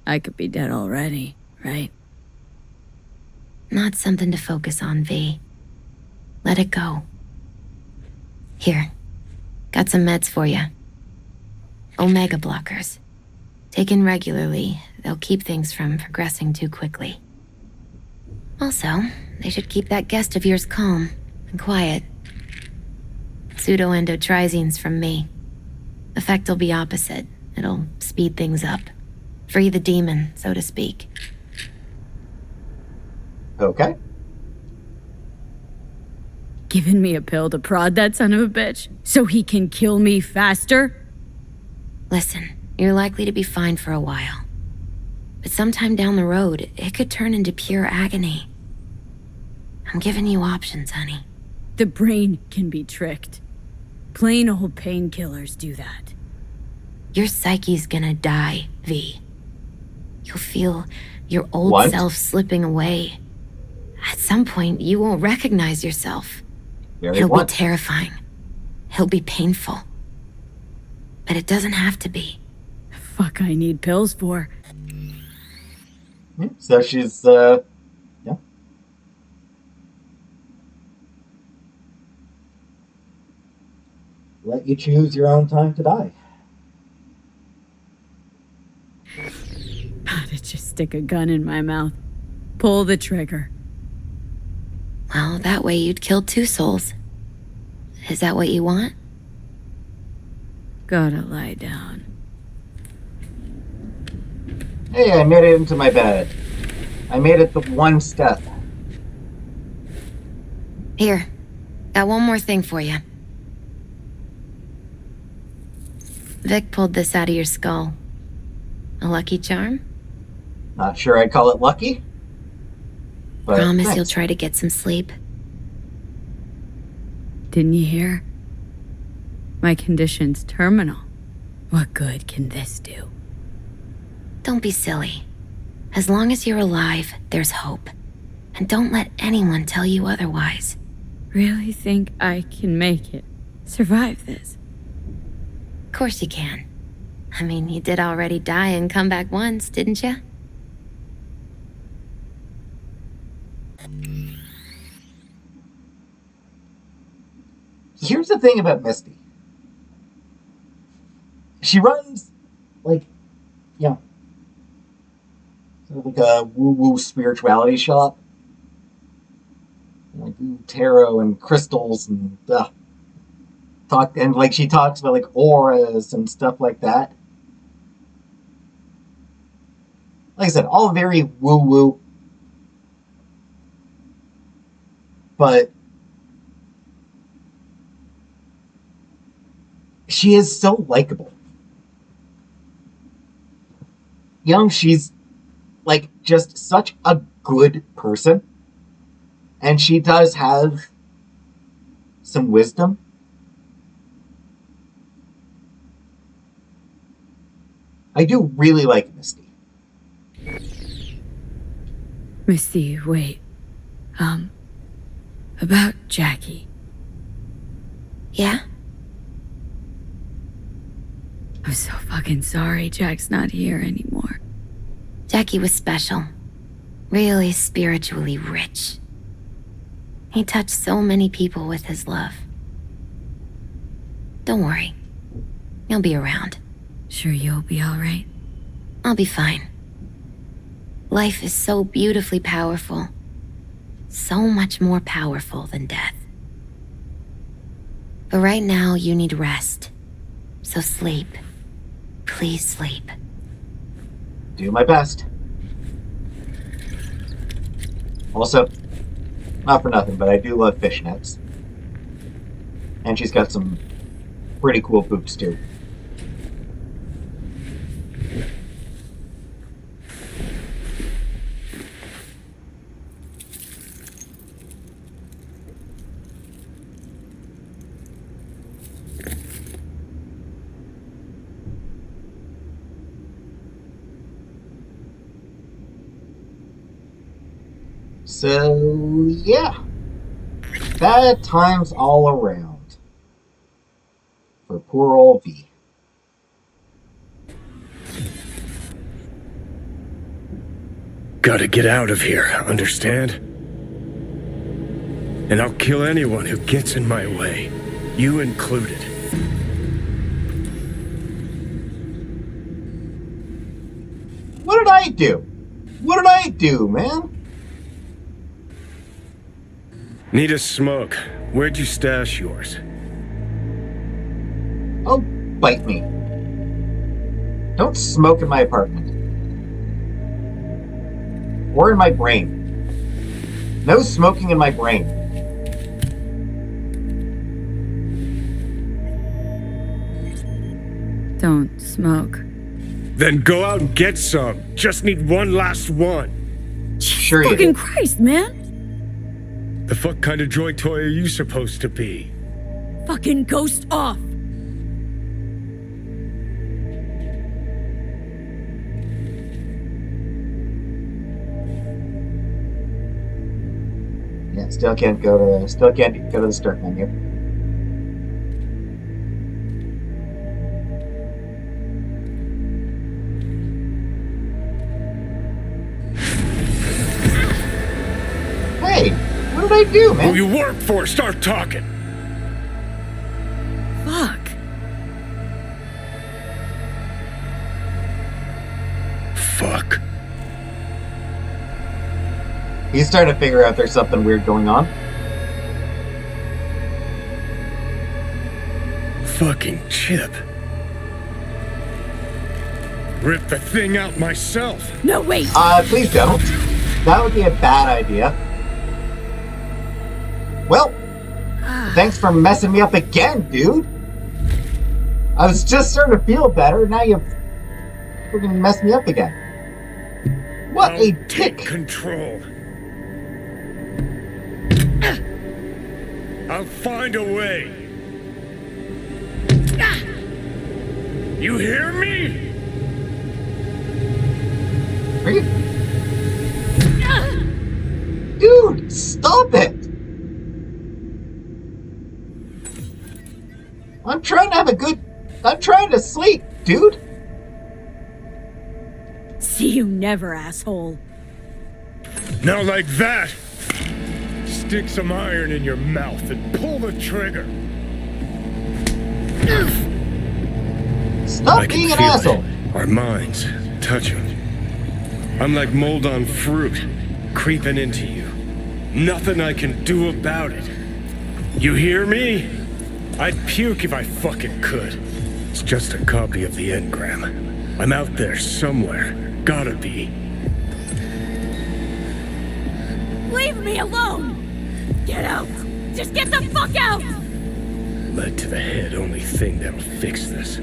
I could be dead already, right? Not something to focus on, V. Let it go. Here. Got some meds for you. Omega blockers. Taken regularly, they'll keep things from progressing too quickly. Also, they should keep that guest of yours calm and quiet. Pseudoendotrizine's from me. Effect will be opposite. It'll speed things up. Free the demon, so to speak. Okay. Giving me a pill to prod that son of a bitch so he can kill me faster? Listen, you're likely to be fine for a while. But sometime down the road, it could turn into pure agony. I'm giving you options, honey. The brain can be tricked. Plain old painkillers do that. Your psyche's gonna die, V. You'll feel your old What? self slipping away. At some point, you won't recognize yourself. It'll be terrifying. It'll be painful. But it doesn't have to be. Fuck I need pills for. So she's, yeah. Let you choose your own time to die. To just stick a gun in my mouth. Pull the trigger. Well, that way you'd kill 2 souls. Is that what you want? Gotta lie down. Hey, I made it into my bed. I made it the one step. Here, got one more thing for you. Vic pulled this out of your skull. A lucky charm? Not sure I'd call it lucky. But Promise thanks. you'll try to get some sleep. Didn't you hear? My condition's terminal. What good can this do? Don't be silly. As long as you're alive, there's hope. And don't let anyone tell you otherwise. Really think I can make it? Survive this? Of course you can. I mean, you did already die and come back once, didn't you? Here's the thing about Misty. She runs, like, you know, sort of like a woo-woo spirituality shop. Like, tarot and crystals and she talks about, like, auras and stuff like that. Like I said, all very woo-woo. But she is so likable. You know, she's, like, just such a good person. And she does have some wisdom. I do really like Misty. Misty, wait. About Jackie. Yeah? I'm so fucking sorry Jack's not here anymore. Jackie was special. Really spiritually rich. He touched so many people with his love. Don't worry. He'll be around. Sure you'll be alright? I'll be fine. Life is so beautifully powerful. So much more powerful than death. But right now, you need rest. So sleep. Please sleep. Do my best. Also, not for nothing, but I do love fishnets. And she's got some pretty cool boots, too. So, yeah. Bad times all around. For poor old V. Gotta get out of here, understand? And I'll kill anyone who gets in my way. You included. What did I do? What did I do, man? Need a smoke. Where'd you stash yours? Oh, bite me. Don't smoke in my apartment. Or in my brain. No smoking in my brain. Don't smoke. Then go out and get some. Just need one last one. Sure you Fucking do. Christ, man! The fuck kind of droid toy are you supposed to be? Fucking ghost off! Yeah, still can't go to the start menu. Hey, what did I do, man? Who you work for? Start talking. Fuck. Fuck. He's starting to figure out there's something weird going on. Fucking chip. Rip the thing out myself. No, wait. Please don't. That would be a bad idea. Well, thanks for messing me up again, dude. I was just starting to feel better, now you freaking messed me up again. What a dick! Take control. I'll find a way. You hear me? Are you... Dude, stop it! I'm trying to sleep, dude! See you never, asshole. Now like that! Stick some iron in your mouth and pull the trigger. Stop being an asshole! Our minds touching. I'm like mold on fruit, creeping into you. Nothing I can do about it. You hear me? I'd puke if I fucking could. It's just a copy of the engram. I'm out there somewhere. Gotta be. Leave me alone! Get out! Just get the fuck out! Lead to the head, only thing that'll fix this.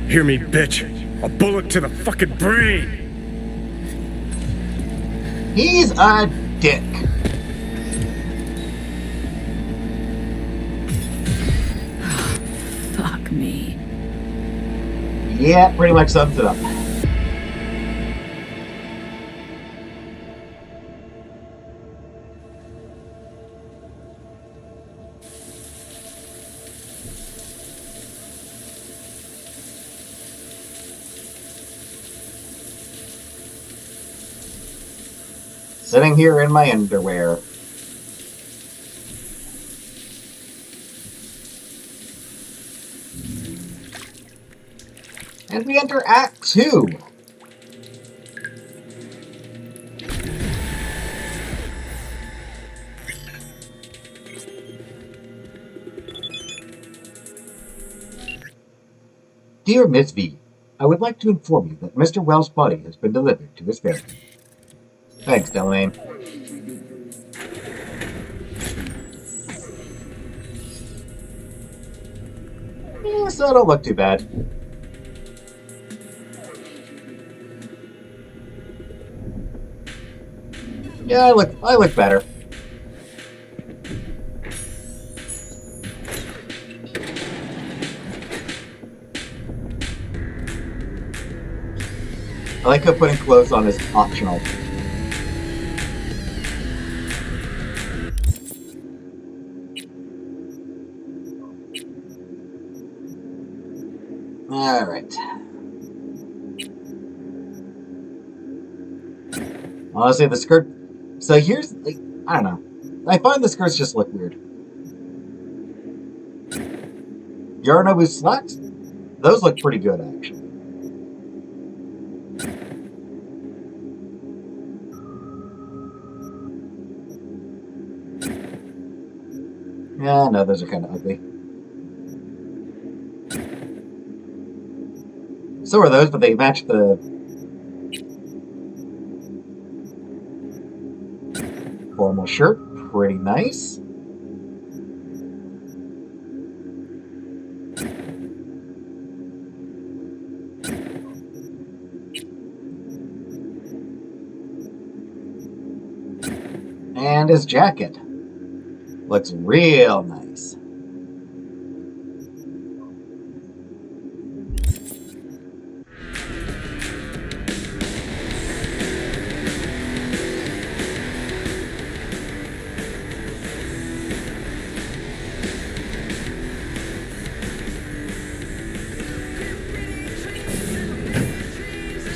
Hear me, bitch? A bullet to the fucking brain! He's a dick. Fuck me. Yeah, pretty much sums it up. Sitting here in my underwear. And we enter Act 2. Dear Miss V, I would like to inform you that Mr. Wells' body has been delivered to his family. Thanks, Delane. Yeah, so don't look too bad. Yeah, I look better. I like how putting clothes on is optional. Alright. Honestly, the skirt... So here's... Like, I don't know. I find the skirts just look weird. Yarnobu's slacks? Those look pretty good, actually. Yeah, no, those are kind of ugly. So are those, but they match the... formal shirt. Pretty nice. And his jacket. Looks real nice.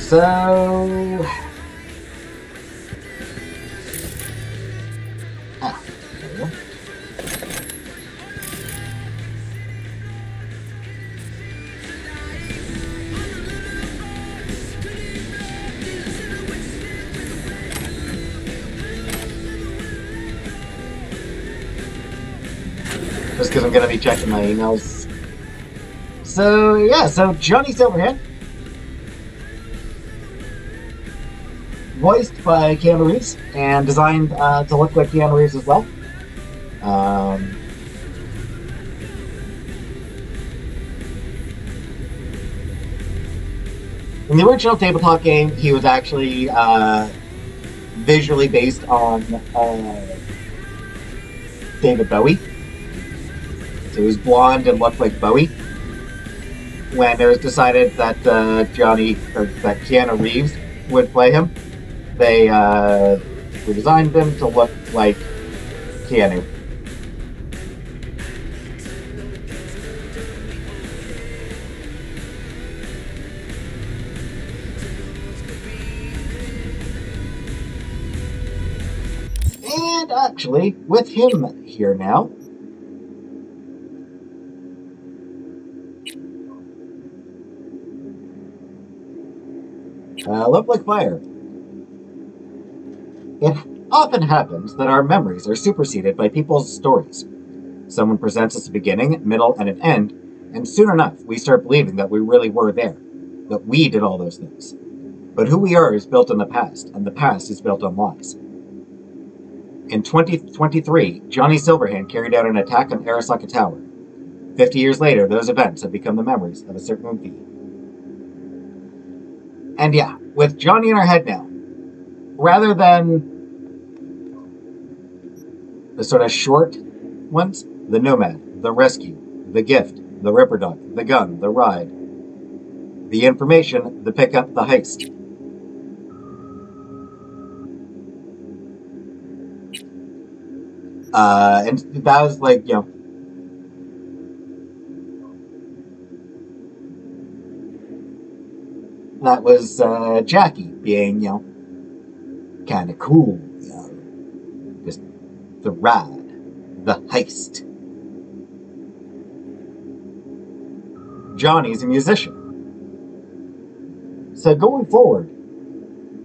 So... there we go. Just because I'm going to be checking my emails. So, yeah, so Johnny Silverhand, voiced by Keanu Reeves, and designed to look like Keanu Reeves as well. In the original tabletop game, he was actually visually based on David Bowie. So he was blonde and looked like Bowie. When it was decided that that Keanu Reeves would play him, they redesigned him to look like Keanu. And actually, with him here now, Love Like Fire. It often happens that our memories are superseded by people's stories. Someone presents us a beginning, middle, and an end, and soon enough, we start believing that we really were there, that we did all those things. But who we are is built on the past, and the past is built on lies. In 2023, Johnny Silverhand carried out an attack on Arasaka Tower. 50 years later, those events have become the memories of a certain V. And yeah, with Johnny in our head now, rather than the sort of short ones, the Nomad, the Rescue, the Gift, the Ripper Dog, the Gun, the Ride, the Information, the Pickup, the Heist. And that was like, you know, that was Jackie being, you know, kind of cool, you know, just the ride, the heist. Johnny's a musician. So going forward,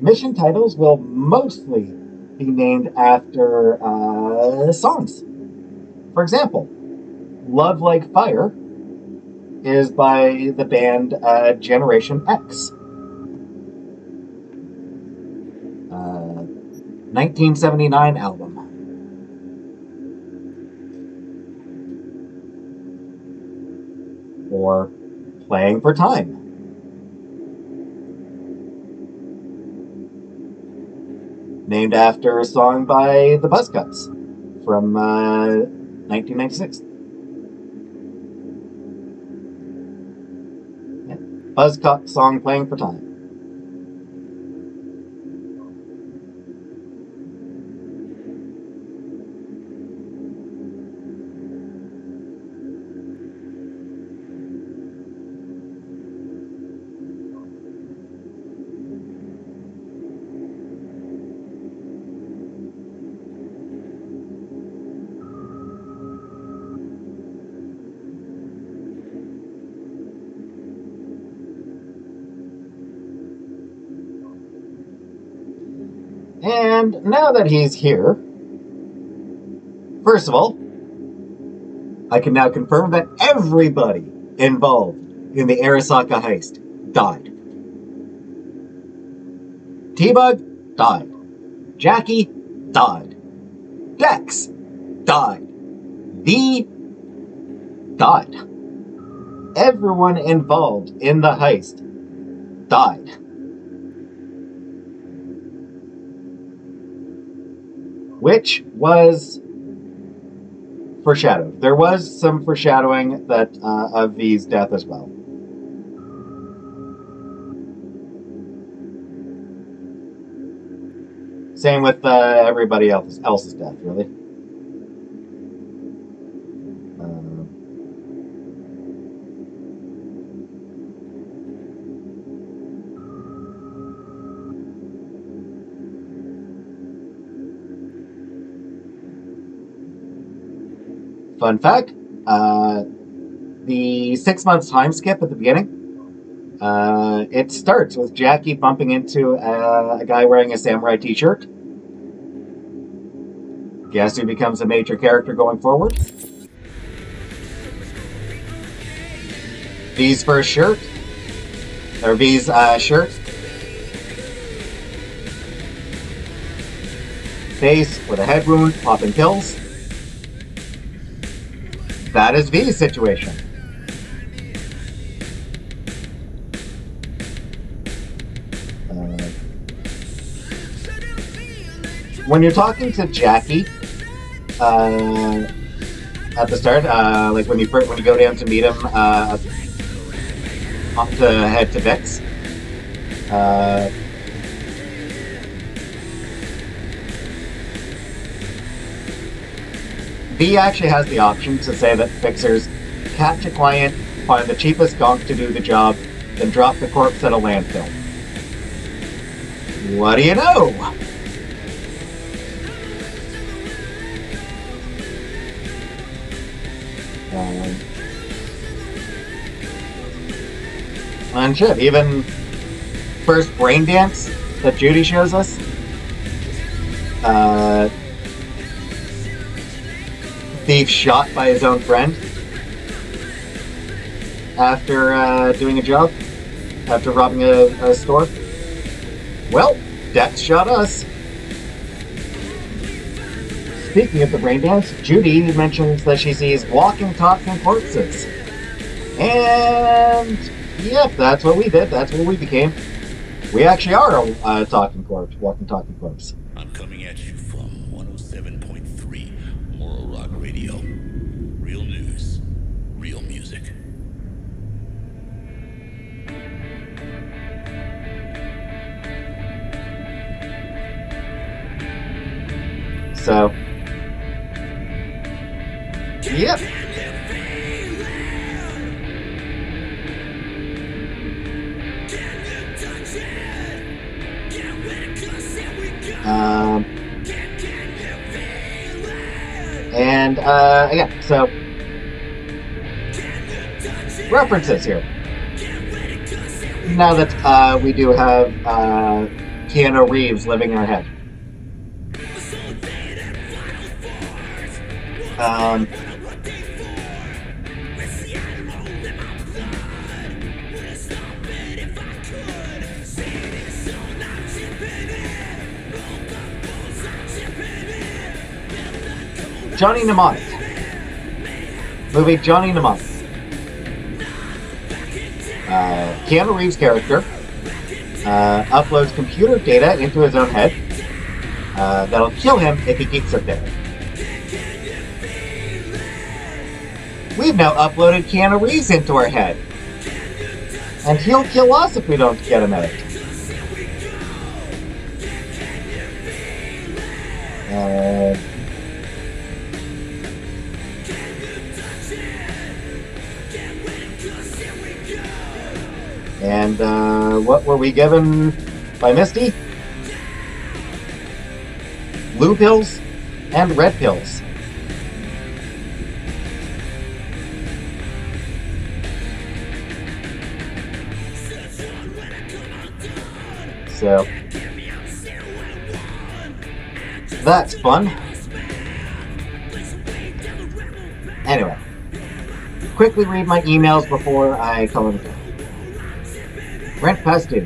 mission titles will mostly be named after songs. For example, Love Like Fire is by the band Generation X. 1979 album. Or Playing for Time. Named after a song by the Buzzcocks from 1996. Yeah. Buzzcocks song Playing for Time. And now that he's here, first of all, I can now confirm that everybody involved in the Arasaka heist died. T-Bug died. Jackie died. Dex died. V died. Everyone involved in the heist died. Which was foreshadowed. There was some foreshadowing that of V's death as well. Same with everybody else's death, really. Fun fact, the 6 months time skip at the beginning, it starts with Jackie bumping into a guy wearing a samurai t-shirt. Guess who becomes a major character going forward? V's first shirt, or V's shirt. Face with a head wound, popping pills. That is V's situation. When you're talking to Jackie at the start, like when you go down to meet him to head to Vic's, V actually has the option to say that fixers catch a client, find the cheapest gonk to do the job, then drop the corpse at a landfill. What do you know? And shit, even first brain dance that Judy shows us, thief shot by his own friend after doing a job, after robbing a store. Well, Dex shot us. Speaking of the brain dance, Judy mentions that she sees walking, talking corpses. And yep, that's what we did. That's what we became. We actually are a talking corpse, walking, talking corpse. I'm coming at you from 107.3 Moral Rock Radio. Real news, real music. So, yep. And again, so references here. Now that we do have Keanu Reeves living in our head. Johnny Mnemonic. Movie Johnny Mnemonic. Keanu Reeves' character uploads computer data into his own head that'll kill him if he keeps it there. We've now uploaded Keanu Reeves into our head. And he'll kill us if we don't get him out. And what were we given by Misty? Blue pills and red pills. So that's fun. Anyway, quickly read my emails before I call it a day. Rent past due.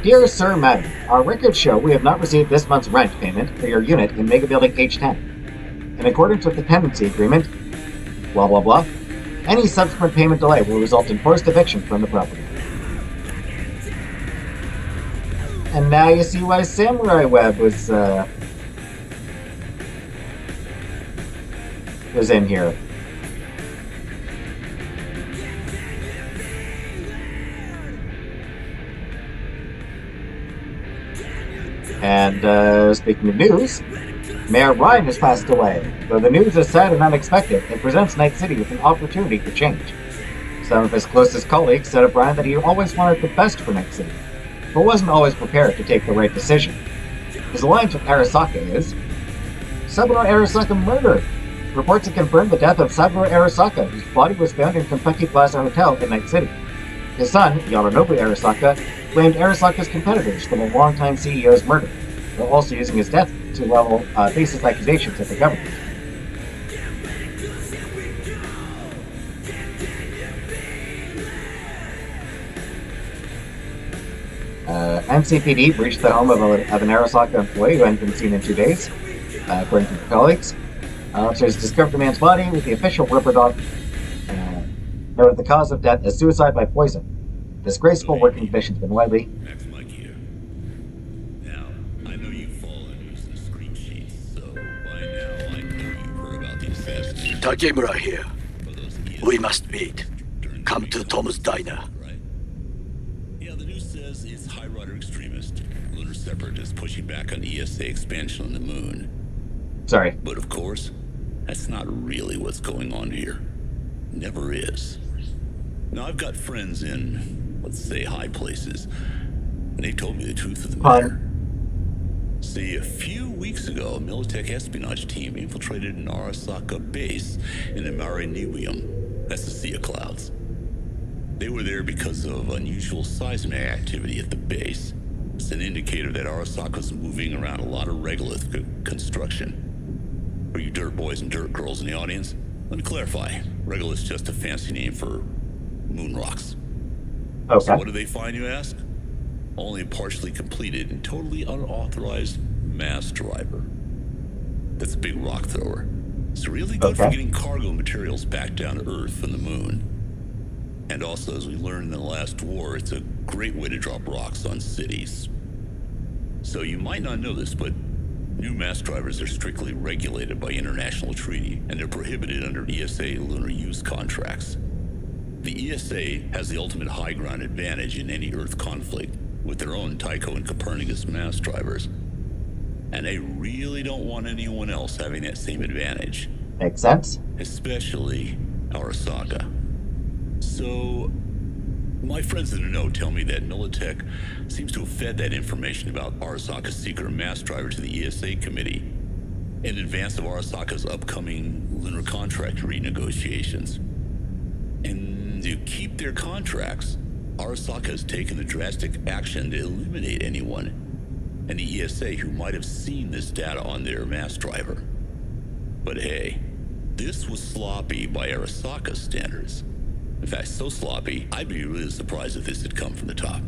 Dear Sir, Madam, our records show we have not received this month's rent payment for your unit in Mega Building H10. In accordance with the tenancy agreement, blah blah blah, any subsequent payment delay will result in forced eviction from the property. And now you see why Samurai Web was was in here. And speaking of news, Mayor Ryan has passed away. Though the news is sad and unexpected, it presents Night City with an opportunity for change. Some of his closest colleagues said of Ryan that he always wanted the best for Night City, but wasn't always prepared to take the right decision. His alliance with Arasaka is Saburo Arasaka murder. Reports have confirmed the death of Saburo Arasaka, whose body was found in Kentucky Plaza Hotel in Night City. His son, Yorinobu Arasaka, blamed Arasaka's competitors for the longtime CEO's murder, while also using his death to level baseless accusations at the government. NCPD breached the home of an Arasaka employee who hadn't been seen in 2 days, according to the colleagues. Officers discovered the man's body with the official rubber dog. Noted the cause of death as suicide by poison. Disgraceful working conditions been widely. Max Mike here. Now, I know you fall under some screen sheets, so by now I know you've heard about the assassination. Takemura here. We must meet. Come to Tom's Diner. Yeah, the news says it's High Rider extremist, lunar separatists pushing back on ESA expansion on the moon. Sorry. But of course, that's not really what's going on here. Never is. Now, I've got friends in, let's say, high places, and they told me the truth of the matter. See, a few weeks ago, a Militech espionage team infiltrated an Arasaka base in the Mare Nibium. That's the Sea of Clouds. They were there because of unusual seismic activity at the base. It's an indicator that Arasaka's moving around a lot of regolith construction. For you dirt boys and dirt girls in the audience, let me clarify. Regolith's just a fancy name for moon rocks. Okay. So what do they find, you ask? Only a partially completed and totally unauthorized mass driver. That's a big rock thrower. It's really good for getting cargo materials back down to Earth from the moon. And also, as we learned in the last war, it's a great way to drop rocks on cities. So you might not know this, but new mass drivers are strictly regulated by international treaty, and they're prohibited under ESA lunar use contracts. The ESA has the ultimate high ground advantage in any Earth conflict with their own Tycho and Copernicus mass drivers. And they really don't want anyone else having that same advantage. Makes sense. Especially Arasaka. So, my friends in the know tell me that Militech seems to have fed that information about Arasaka's secret mass driver to the ESA committee in advance of Arasaka's upcoming lunar contract renegotiations. And to keep their contracts, Arasaka has taken the drastic action to eliminate anyone in the ESA who might have seen this data on their mass driver. But hey, this was sloppy by Arasaka standards. In fact, so sloppy, I'd be really surprised if this had come from the top.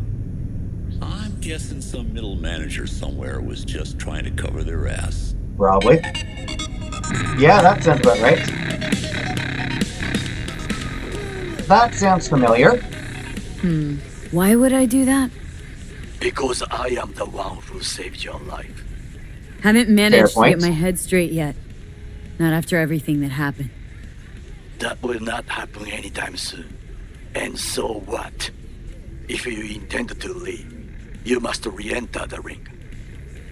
I'm guessing some middle manager somewhere was just trying to cover their ass. Probably. Yeah, that sounds about right. That sounds familiar. Why would I do that? Because I am the one who saved your life. Haven't managed to get my head straight yet. Not after everything that happened. That will not happen anytime soon. And so what? If you intend to leave, you must re-enter the ring.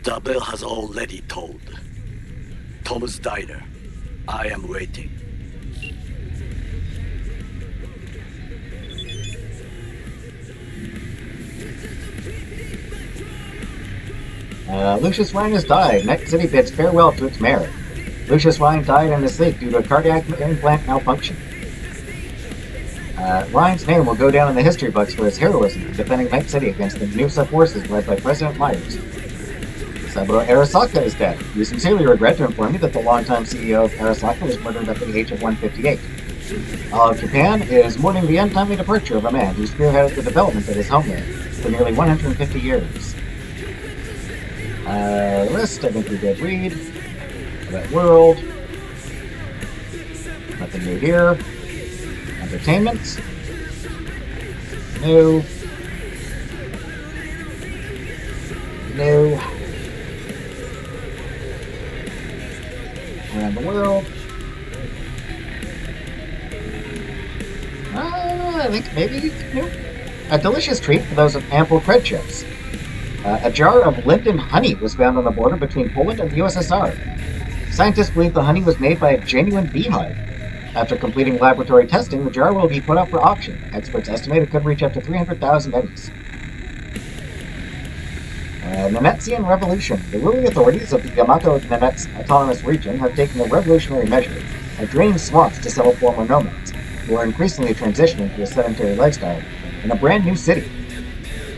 The bell has already tolled. Tom's Diner. I am waiting. Lucius Wang has died. Night City bids farewell to its mayor. Lucius Wang died in his sleep due to a cardiac implant malfunction. Ryan's name will go down in the history books for his heroism in defending Night City against the Nusa forces led by President Myers. Saburo Arasaka is dead. We sincerely regret to inform you that the longtime CEO of Arasaka was murdered at the age of 158. All of Japan is mourning the untimely departure of a man who spearheaded the development of his homeland for nearly 150 years. List, I think we did read. That world. Nothing new here. Entertainment. New. New. Around the world. I think maybe new. A delicious treat for those with ample cred chips. A jar of linden honey was found on the border between Poland and the USSR. Scientists believe the honey was made by a genuine beehive. After completing laboratory testing, the jar will be put up for auction. Experts estimate it could reach up to 300,000 pennies. Nemetsian Revolution. The ruling authorities of the Yamato Nenets Autonomous Region have taken a revolutionary measure of draining swamps to settle former nomads, who are increasingly transitioning to a sedentary lifestyle in a brand new city.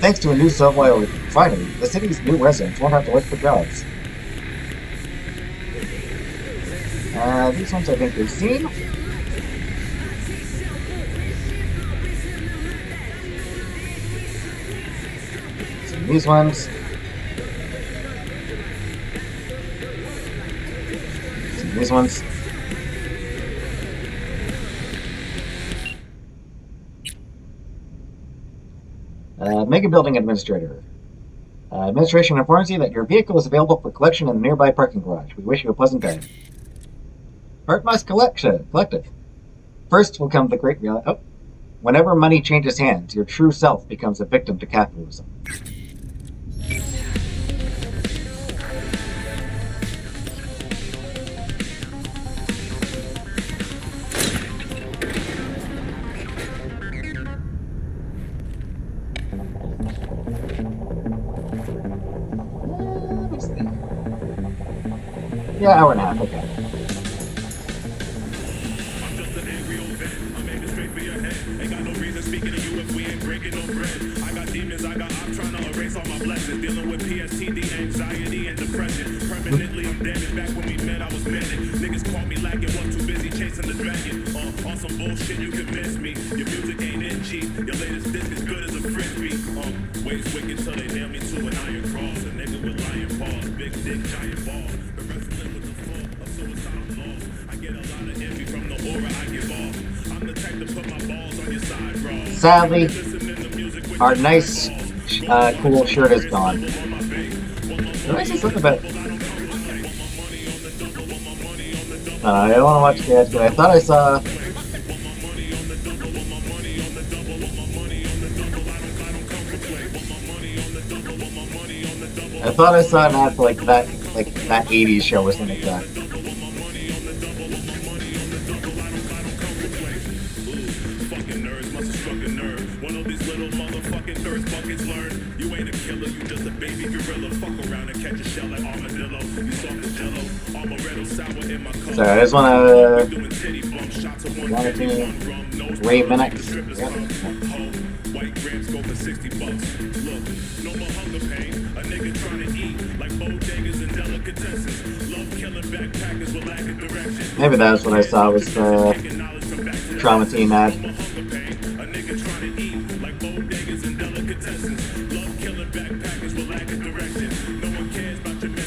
Thanks to a new soil refinery, the city's new residents won't have to look for jobs. These ones I think we've seen. These ones. These ones. Mega Building Administrator. Administration informs you that your vehicle is available for collection in the nearby parking garage. We wish you a pleasant day. Art Mass Collective. First will come the great reality. Oh. Whenever money changes hands, your true self becomes a victim to capitalism. Yeah, hour and a half, okay. I got demons, I got I'm trying to erase all my blessings. Dealing with PSTD, anxiety, and depression. Permanently, I'm damaged. Back when we met, I was manic. Niggas caught me lacking, was too busy chasing the dragon. On some bullshit, you can miss me. Your music ain't in cheap. Your latest disc is good as a frisbee. Ways wicked till they nail me to an iron cross. A nigga with lion paws, big dick, giant balls. The wrestling with the full of suicidal laws. I get a lot of envy from the aura I give off. I'm the type to put my balls on your side, bro. Sadly, our nice, cool shirt is gone. Did I say something about... I don't want to watch the ads, but I thought I saw... I thought I saw an ad for that 80s show or something like that. So I just want to 3 minutes. Yep. Maybe that's what I saw was the Trauma Team ad.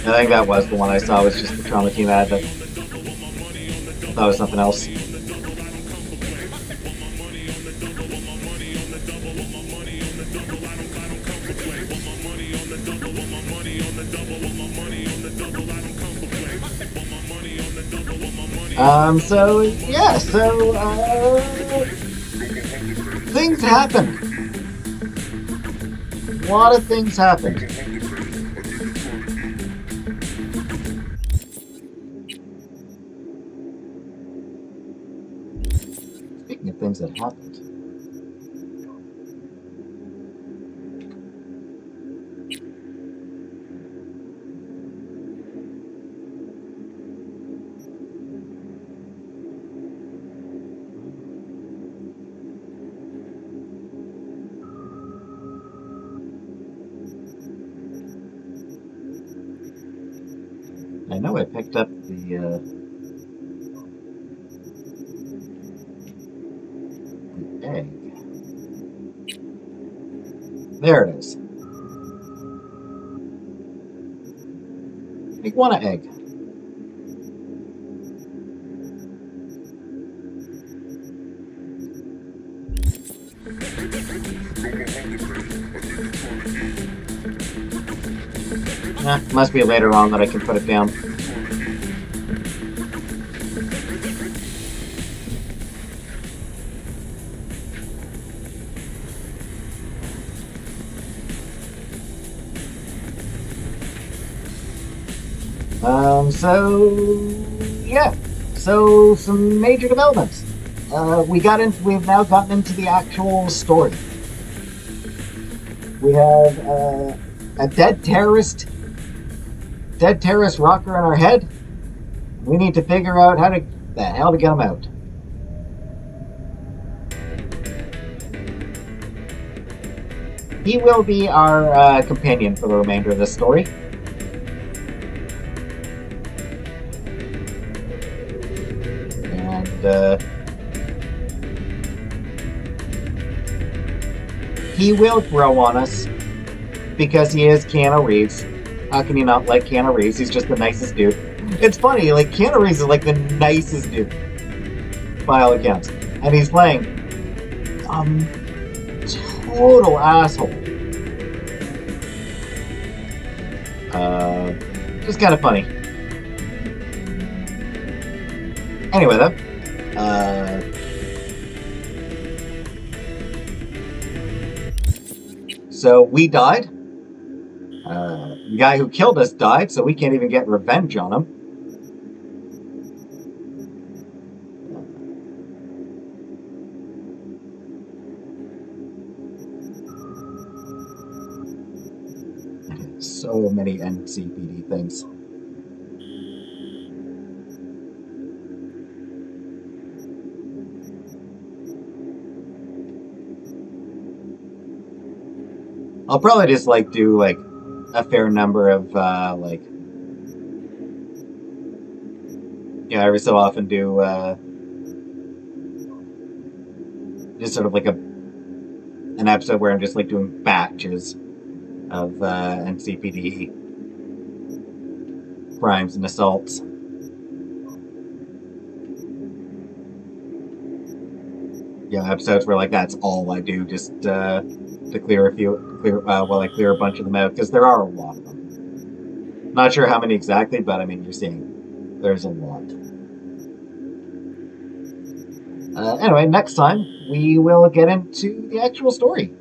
I think that was the one I saw, was just the Trauma Team ad, but I thought it was something else. Things happen. A lot of things happen. Speaking of things that happened. I know I picked up the egg. There it is. Iguana egg. Must be later on that I can put it down. So some major developments. We've now gotten into the actual story. We have a dead terrorist rocker in our head. We need to figure out how to get him out. He will be our companion for the remainder of this story. And he will grow on us because he is Keanu Reeves. How can you not like Keanu Reeves? He's just the nicest dude. It's funny, like Keanu Reeves is like the nicest dude by all accounts. And he's playing total asshole. Just kind of funny. Anyway, though, so we died. The guy who killed us died, so we can't even get revenge on him. So many NCPD things. I'll probably just do a fair number of every so often do just sort of an episode where I'm just doing batches of NCPD crimes and assaults. Episodes where that's all I do, just to clear clear a bunch of them out, because there are a lot of them. Not sure how many exactly, but I mean, you're seeing there's a lot. Anyway, next time we will get into the actual story.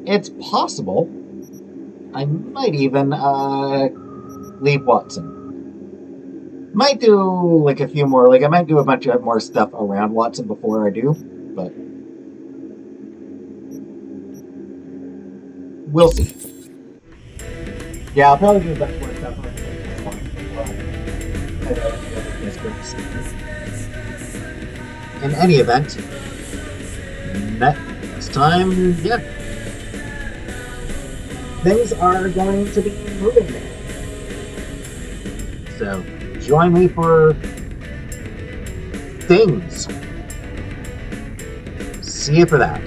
It's possible I might even leave Watson. Might do a few more, I might do a bunch of more stuff around Watson before I do, but we'll see. Yeah, I'll probably do a bunch more stuff around Watson. In any event, next time, things are going to be moving there. So, join me for things. See you for that.